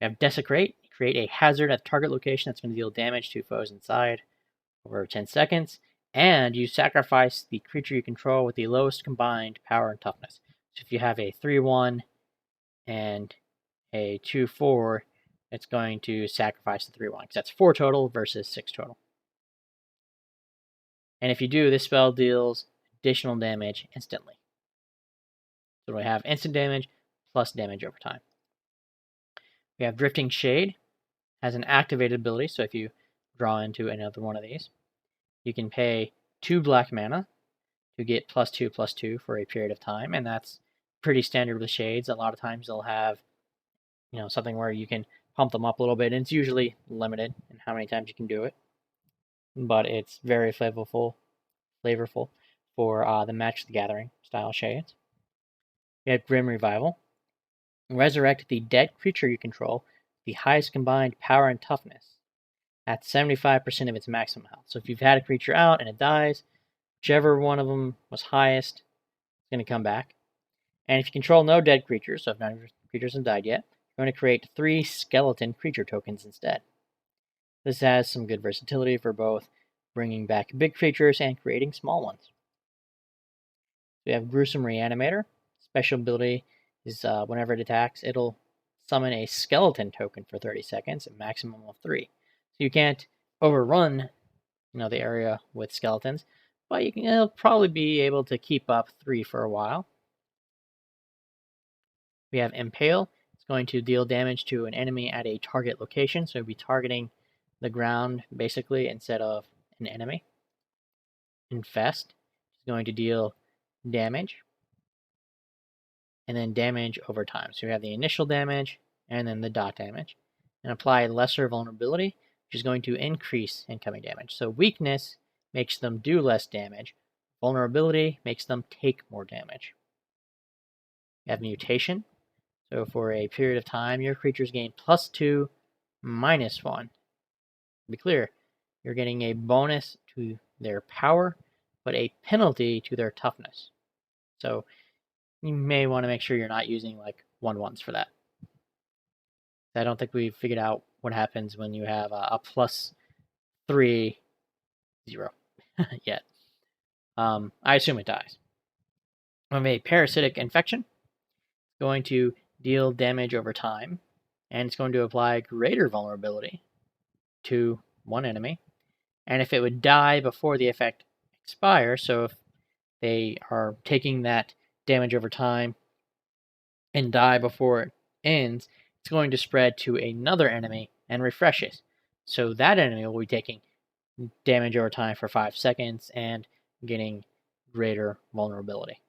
Speaker 1: We have Desecrate. Create a hazard at the target location that's going to deal damage to foes inside over 10 seconds. And you sacrifice the creature you control with the lowest combined power and toughness. So if you have a 3/1 and a 2/4, it's going to sacrifice the 3/1 because that's 4 total versus 6 total. And if you do, this spell deals additional damage instantly. So we have instant damage plus damage over time. We have Drifting Shade, has an activated ability, so if you draw into another one of these, you can pay 2 black mana to get +2/+2 for a period of time, and that's pretty standard with shades. A lot of times they'll have, something where you can pump them up a little bit, and it's usually limited in how many times you can do it, but it's very flavorful for the Magic the Gathering style shades. We have Grim Revival. Resurrect the dead creature you control, the highest combined power and toughness, at 75% of its maximum health. So if you've had a creature out and it dies, whichever one of them was highest is going to come back. And if you control no dead creatures, so if none of your creatures have died yet, you're going to create 3 skeleton creature tokens instead. This has some good versatility for both bringing back big creatures and creating small ones. We have Gruesome Reanimator. Special ability is whenever it attacks, it'll summon a skeleton token for 30 seconds, a maximum of 3. So you can't overrun, the area with skeletons, but you'll probably be able to keep up 3 for a while. We have Impale. It's going to deal damage to an enemy at a target location, so it'll be targeting the ground basically instead of an enemy. Infest is going to deal damage and then damage over time. So you have the initial damage and then the dot damage, and apply lesser vulnerability, which is going to increase incoming damage. So weakness makes them do less damage. Vulnerability makes them take more damage. You have Mutation. So for a period of time, your creatures gain +2, -1. To be clear, you're getting a bonus to their power, but a penalty to their toughness. So you may want to make sure you're not using like 1/1s for that. I don't think we've figured out what happens when you have a +3/0 yet. I assume it dies. When a Parasitic Infection, it's going to deal damage over time, and it's going to apply greater vulnerability to one enemy. And if it would die before the effect expires, so if they are taking that damage over time and die before it ends, it's going to spread to another enemy and refresh it. So that enemy will be taking damage over time for 5 seconds and getting greater vulnerability.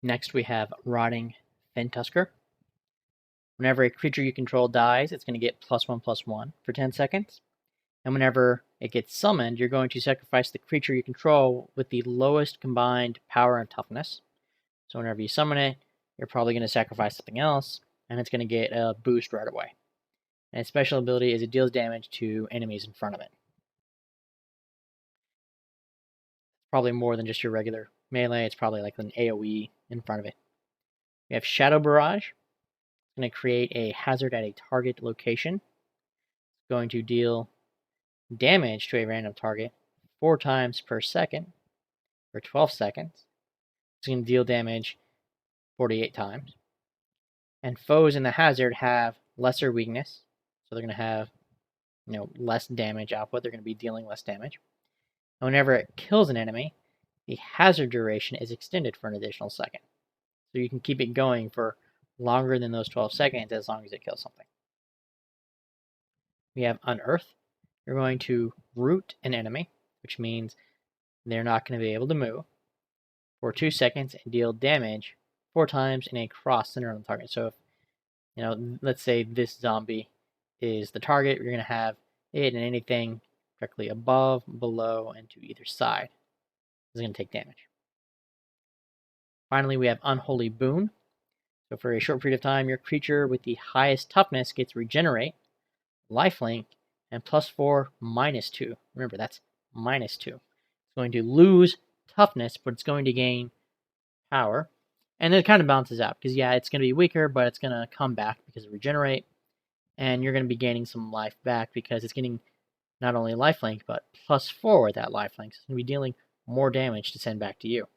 Speaker 1: Next we have Rotting Fintusker. Whenever a creature you control dies, it's going to get +1/+1 for 10 seconds. And whenever it gets summoned, you're going to sacrifice the creature you control with the lowest combined power and toughness. So whenever you summon it, you're probably going to sacrifice something else, and it's going to get a boost right away. And its special ability is it deals damage to enemies in front of it. Probably more than just your regular melee. It's probably like an AoE in front of it. We have Shadow Barrage. It's going to create a hazard at a target location. It's going to deal damage to a random target 4 times per second for 12 seconds. It's going to deal damage 48 times. And foes in the hazard have lesser weakness, so they're going to have less damage output. They're going to be dealing less damage. And whenever it kills an enemy, the hazard duration is extended for an additional second. So you can keep it going for longer than those 12 seconds as long as it kills something. We have Unearth. You're going to root an enemy, which means they're not going to be able to move, for 2 seconds and deal damage 4 times in a cross center on the target. So if, let's say this zombie is the target, you're going to have it and anything directly above, below, and to either side is going to take damage. Finally, we have Unholy Boon. So for a short period of time, your creature with the highest toughness gets Regenerate, Lifelink, and +4, -2. Remember, that's -2. It's going to lose toughness, but it's going to gain power. And it kind of balances out, because it's going to be weaker, but it's going to come back because of Regenerate. And you're going to be gaining some life back because it's getting not only lifelink, but +4 with that lifelink. So it's going to be dealing more damage to send back to you.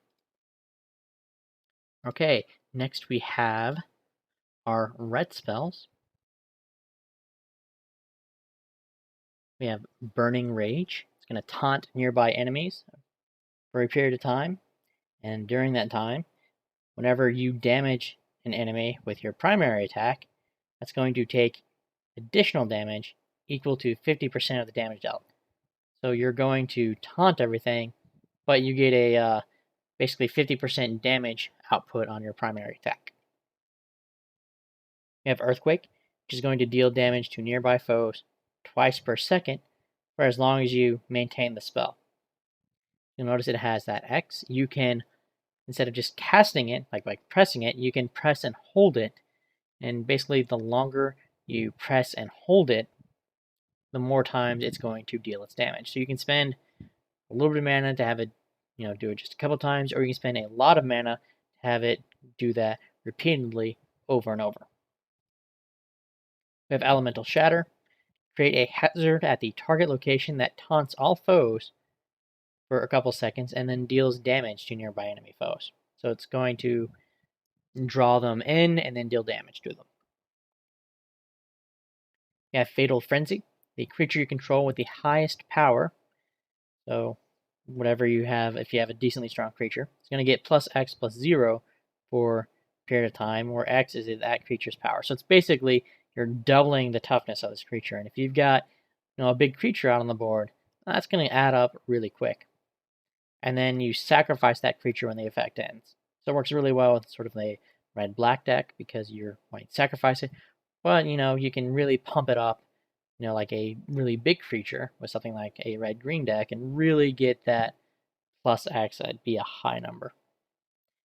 Speaker 1: Okay, next we have our red spells. We have Burning Rage. It's going to taunt nearby enemies for a period of time, and during that time, whenever you damage an enemy with your primary attack, that's going to take additional damage equal to 50% of the damage dealt. So you're going to taunt everything, but you get a basically 50% damage output on your primary attack. You have Earthquake, which is going to deal damage to nearby foes twice per second for as long as you maintain the spell. You'll notice it has that X. You can, instead of just casting it, like pressing it, you can press and hold it. And basically, the longer you press and hold it, the more times it's going to deal its damage. So you can spend a little bit of mana to have it, do it just a couple times, or you can spend a lot of mana to have it do that repeatedly over and over. We have Elemental Shatter. Create a hazard at the target location that taunts all foes for a couple seconds and then deals damage to nearby enemy foes. So it's going to draw them in and then deal damage to them. You have Fatal Frenzy. The creature you control with the highest power, so whatever you have, if you have a decently strong creature, it's going to get plus X plus 0 for a period of time, where X is that creature's power. So it's basically you're doubling the toughness of this creature. And if you've got a big creature out on the board, that's going to add up really quick. And then you sacrifice that creature when the effect ends. So it works really well with sort of a red-black deck because you're going to sacrifice it. But, you can really pump it up, like a really big creature with something like a red-green deck and really get that plus X. That'd be a high number.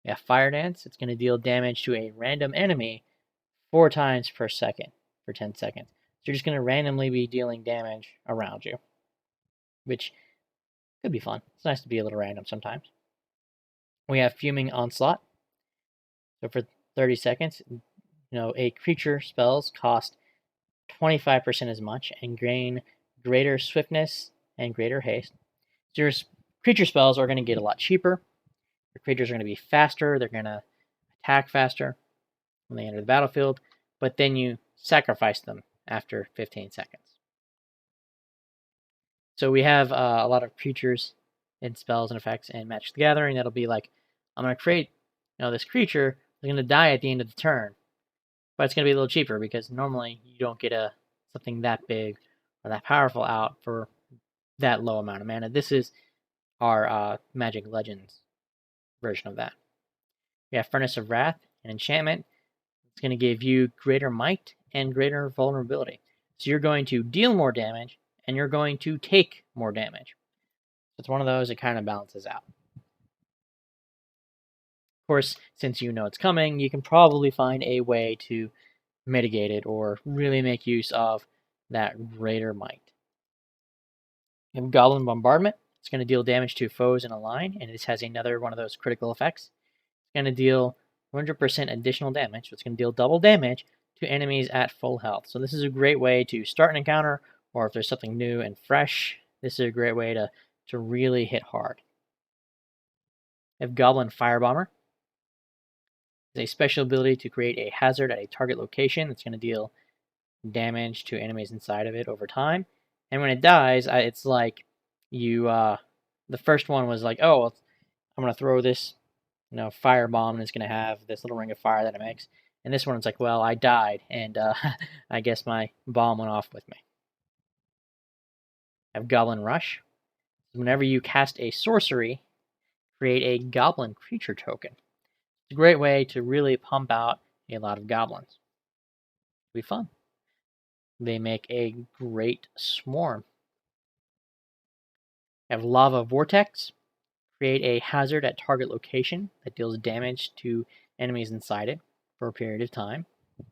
Speaker 1: We have Fire Dance. It's going to deal damage to a random enemy 4 times per second for 10 seconds. So you're just going to randomly be dealing damage around you, which could be fun. It's nice to be a little random sometimes. We have Fuming Onslaught. So for 30 seconds, a creature spells cost 25% as much and gain greater swiftness and greater haste. So your creature spells are going to get a lot cheaper. Your creatures are going to be faster. They're going to attack faster when they enter the battlefield, but then you sacrifice them after 15 seconds. So we have a lot of creatures and spells and effects in Magic the Gathering that'll be like, I'm going to create this creature is going to die at the end of the turn, but it's going to be a little cheaper because normally you don't get something that big or that powerful out for that low amount of mana. This is our Magic Legends version of that. We have Furnace of Wrath, an enchantment. It's going to give you greater might and greater vulnerability. So you're going to deal more damage and you're going to take more damage. So it's one of those that kind of balances out. Of course, since you know it's coming, you can probably find a way to mitigate it or really make use of that greater might. You have Goblin Bombardment. It's going to deal damage to foes in a line, and it has another one of those critical effects. It's going to deal 100% additional damage, so it's going to deal double damage to enemies at full health. So this is a great way to start an encounter, or if there's something new and fresh, this is a great way to really hit hard. You have Goblin Firebomber. It's a special ability to create a hazard at a target location that's going to deal damage to enemies inside of it over time. And when it dies, it's like you, the first one was like, oh, I'm going to throw this, firebomb, and it's going to have this little ring of fire that it makes. And this one, it's like, well, I died, and I guess my bomb went off with me. I have Goblin Rush. Whenever you cast a sorcery, create a goblin creature token. It's a great way to really pump out a lot of goblins. It'll be fun. They make a great swarm. You have Lava Vortex. Create a hazard at target location that deals damage to enemies inside it for a period of time. You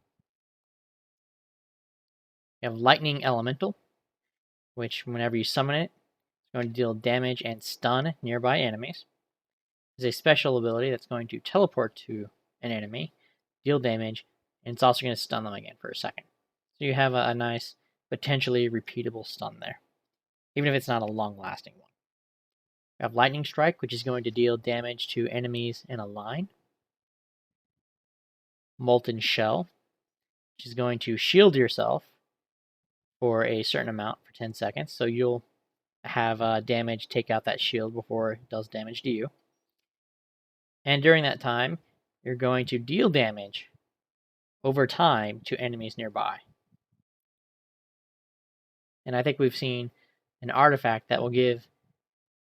Speaker 1: have Lightning Elemental, which whenever you summon it, it's going to deal damage and stun nearby enemies. It's a special ability that's going to teleport to an enemy, deal damage, and it's also going to stun them again for a second. So you have a nice, potentially repeatable stun there, even if it's not a long-lasting one. You have Lightning Strike, which is going to deal damage to enemies in a line. Molten Shell, which is going to shield yourself for a certain amount for 10 seconds. So you'll have damage take out that shield before it does damage to you. And during that time, you're going to deal damage over time to enemies nearby. And I think we've seen an artifact that will give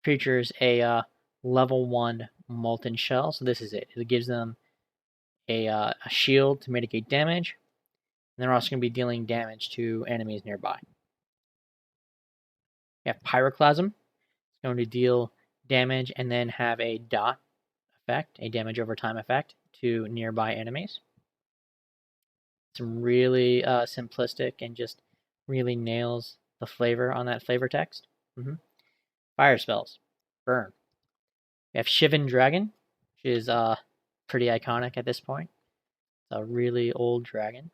Speaker 1: creatures a level 1 molten shell. So this is it. It gives them a shield to mitigate damage. And they're also going to be dealing damage to enemies nearby. We have Pyroclasm. It's going to deal damage and then have a dot effect, a damage over time effect to nearby enemies. Some really simplistic and just really nails the flavor on that flavor text. Fire spells. Burn. We have Shivan Dragon, which is pretty iconic at this point. It's a really old dragon.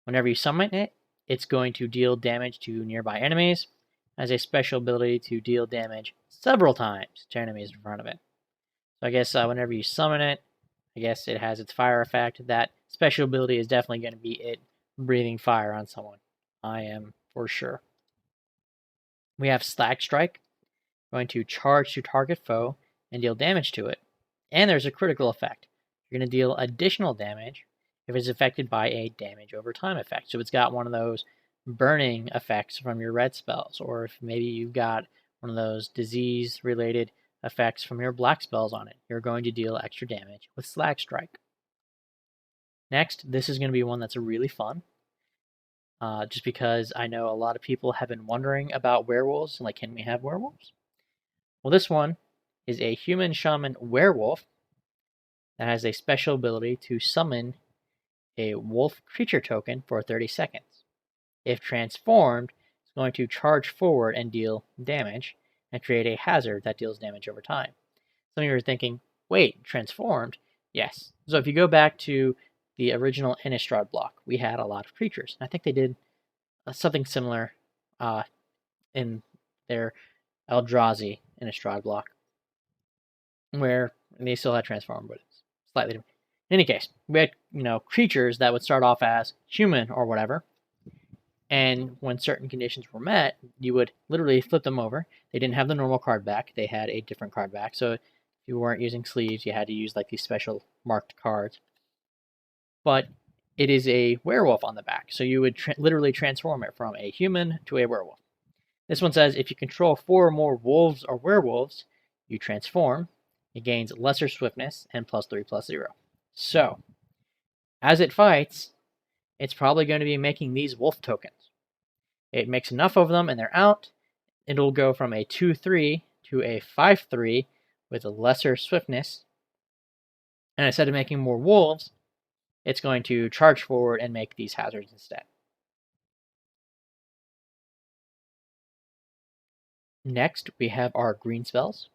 Speaker 1: Whenever you summon it, it's going to deal damage to nearby enemies. It has a special ability to deal damage several times to enemies in front of it. So I guess whenever you summon it, I guess it has its fire effect. That special ability is definitely going to be it breathing fire on someone. I am for sure. We have Slag Strike, going to charge to target foe and deal damage to it. And there's a critical effect. You're going to deal additional damage if it's affected by a damage over time effect. So it's got one of those burning effects from your red spells, or if maybe you've got one of those disease-related effects from your black spells on it, you're going to deal extra damage with Slag Strike. Next, this is going to be one that's really fun, just because I know a lot of people have been wondering about werewolves, like, can we have werewolves? Well, this one is a human shaman werewolf that has a special ability to summon a wolf creature token for 30 seconds. If transformed, it's going to charge forward and deal damage, and create a hazard that deals damage over time. Some of you are thinking, wait, transformed? Yes. So if you go back to the original Innistrad block, we had a lot of creatures. I think they did something similar in their Eldrazi Innistrad block, where they still had transformed, but it's slightly different. In any case, we had creatures that would start off as human or whatever, and when certain conditions were met, you would literally flip them over. They didn't have the normal card back. They had a different card back. So if you weren't using sleeves, you had to use like these special marked cards. But it is a werewolf on the back. So you would literally transform it from a human to a werewolf. This one says if you control 4 or more wolves or werewolves, you transform. It gains lesser swiftness and +3/+0. So, as it fights, it's probably going to be making these wolf tokens. It makes enough of them and they're out. It'll go from a 2/3 to a 5/3 with a lesser swiftness. And instead of making more wolves, it's going to charge forward and make these hazards instead. Next, we have our green spells.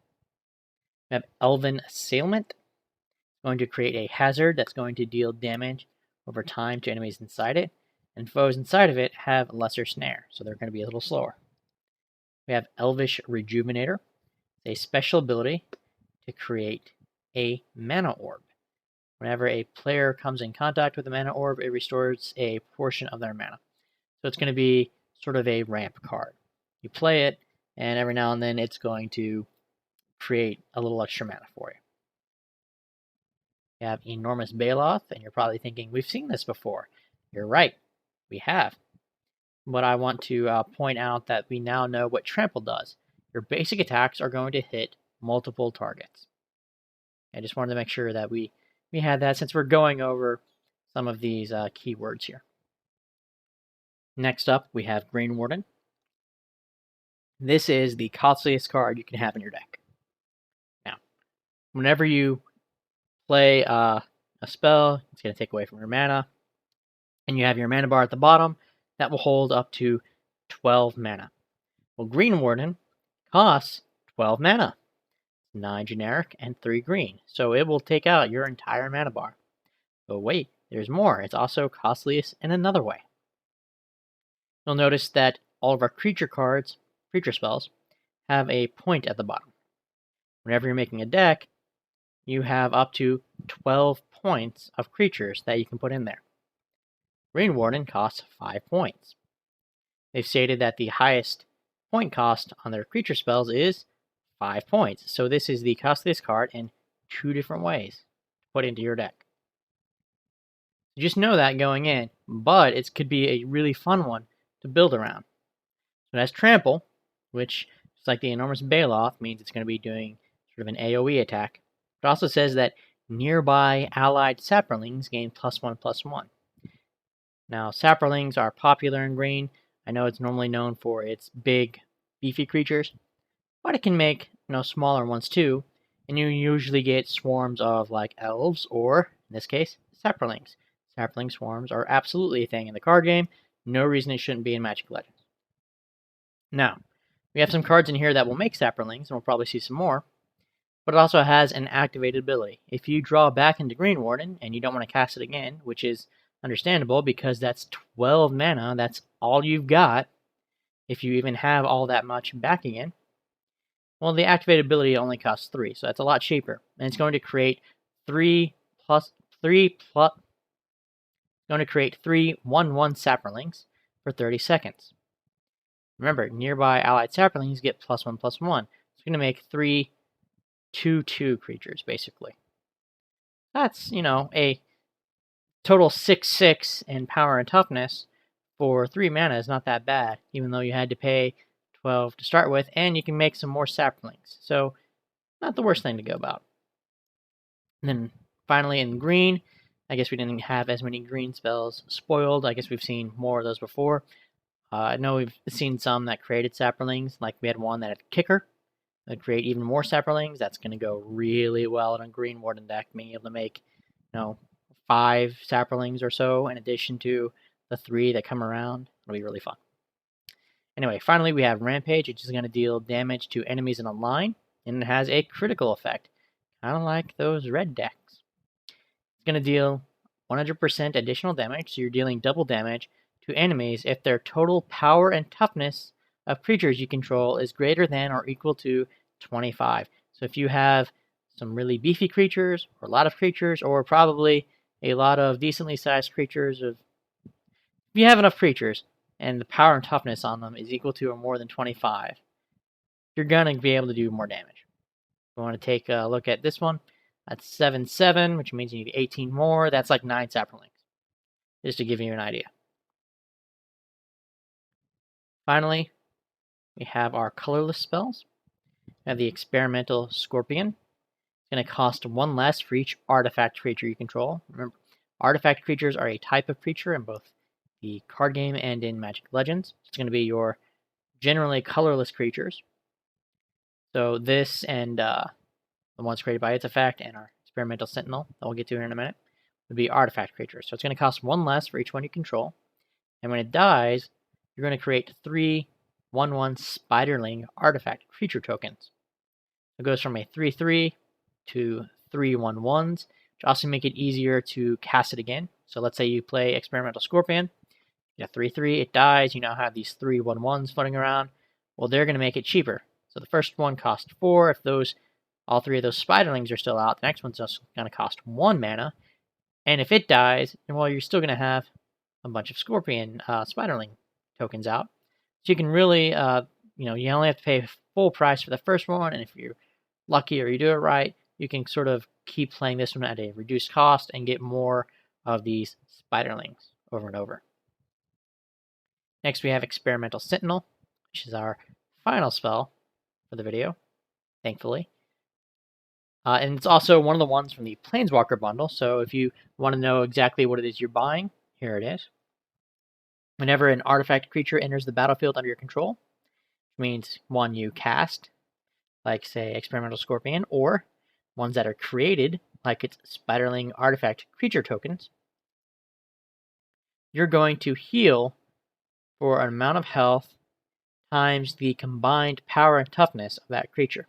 Speaker 1: We have Elven Assailment. It's going to create a hazard that's going to deal damage over time to enemies inside it, and foes inside of it have lesser snare, so they're going to be a little slower. We have Elvish Rejuvenator, a special ability to create a mana orb. Whenever a player comes in contact with a mana orb, it restores a portion of their mana. So it's going to be sort of a ramp card. You play it, and every now and then it's going to create a little extra mana for you. You have Enormous Baloth, and you're probably thinking, we've seen this before. You're right, we have. But I want to point out that we now know what Trample does. Your basic attacks are going to hit multiple targets. I just wanted to make sure that we had that since we're going over some of these keywords here. Next up, we have Green Warden. This is the costliest card you can have in your deck. Now, whenever you play a spell, it's going to take away from your mana, and you have your mana bar at the bottom, that will hold up to 12 mana. Well, Green Warden costs 12 mana. 9 generic and 3 green, so it will take out your entire mana bar. But wait, there's more. It's also costliest in another way. You'll notice that all of our creature cards, creature spells, have a point at the bottom. Whenever you're making a deck, you have up to 12 points of creatures that you can put in there. Green Warden costs 5 points. They've stated that the highest point cost on their creature spells is 5 points. So this is the cost of this card in 2 different ways to put into your deck. Just know that going in, but it could be a really fun one to build around. So it has Trample, which, just like the Enormous Baloth, means it's going to be doing sort of an AoE attack. It also says that nearby allied Saprolings gain +1/+1. Now, Saprolings are popular in Green. I know it's normally known for its big, beefy creatures, but it can make smaller ones too, and you usually get swarms of like elves or, in this case, Saprolings. Saproling swarms are absolutely a thing in the card game. No reason it shouldn't be in Magic Legends. Now, we have some cards in here that will make Saprolings, and we'll probably see some more, but it also has an activated ability. If you draw back into Green Warden and you don't want to cast it again, which is understandable because that's 12 mana, that's all you've got, if you even have all that much back again, well, the activated ability only costs 3, so that's a lot cheaper. And it's going to create 3 1/1 Saprolings for 30 seconds. Remember, nearby allied Saprolings get +1/+1. It's going to make 3 2/2 creatures, basically. That's, a total 6/6 in power and toughness for 3 mana is not that bad, even though you had to pay 12 to start with, and you can make some more Saprolings. So, not the worst thing to go about. And then, finally, in green, I guess we didn't have as many green spells spoiled. I guess we've seen more of those before. I know we've seen some that created Saprolings, like we had one that had Kicker that create even more Saprolings. That's going to go really well in a Green Warden deck, being able to make, 5 Saprolings or so in addition to the 3 that come around. It'll be really fun. Anyway, finally we have Rampage, which is going to deal damage to enemies in a line, and it has a critical effect, kind of like those red decks. It's going to deal 100% additional damage, so you're dealing double damage to enemies if their total power and toughness of creatures you control is greater than or equal to 25. So if you have some really beefy creatures, or a lot of creatures, or probably a lot of decently sized creatures, if you have enough creatures and the power and toughness on them is equal to or more than 25, you're going to be able to do more damage. If you want to take a look at this one, that's 7/7, which means you need 18 more. That's like 9 Saprolings, just to give you an idea. Finally, we have our colorless spells. We have the Experimental Scorpion. It's going to cost 1 less for each artifact creature you control. Remember, artifact creatures are a type of creature in both the card game and in Magic Legends. It's going to be your generally colorless creatures. So this and the ones created by its effect and our Experimental Sentinel, that we'll get to here in a minute, would be artifact creatures. So it's going to cost 1 less for each one you control. And when it dies, you're going to create 3 1/1 Spiderling artifact creature tokens. It goes from a 3/3 to 3 1/1s, which also make it easier to cast it again. So let's say you play Experimental Scorpion, you have 3/3, it dies, you now have these 3 1/1s floating around. Well, they're going to make it cheaper. So the first one costs 4. If all 3 of those Spiderlings are still out, the next one's just going to cost 1 mana. And if it dies, well, you're still going to have a bunch of Scorpion Spiderling tokens out. So you can really, you only have to pay full price for the first one, and if you're lucky or you do it right, you can sort of keep playing this one at a reduced cost and get more of these Spiderlings over and over. Next we have Experimental Sentinel, which is our final spell for the video, thankfully. And it's also one of the ones from the Planeswalker bundle, so if you want to know exactly what it is you're buying, here it is. Whenever an artifact creature enters the battlefield under your control, which means one you cast, like say Experimental Scorpion, or ones that are created, like its Spiderling artifact creature tokens, you're going to heal for an amount of health times the combined power and toughness of that creature.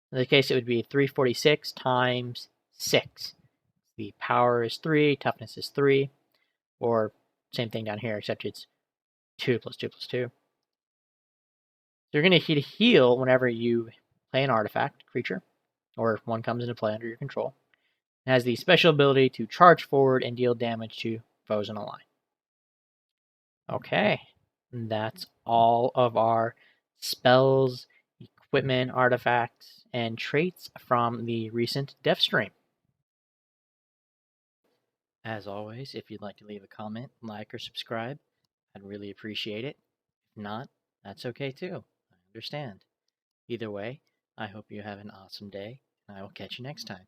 Speaker 1: In this case, it would be 346 times 6. The power is 3, toughness is 3, or same thing down here, except it's 2 plus 2 plus 2. You're going to heal whenever you play an artifact creature, or if one comes into play under your control. It has the special ability to charge forward and deal damage to foes in a line. Okay, that's all of our spells, equipment, artifacts, and traits from the recent dev stream. As always, if you'd like to leave a comment, like, or subscribe, I'd really appreciate it. If not, that's okay too. I understand. Either way, I hope you have an awesome day, and I will catch you next time.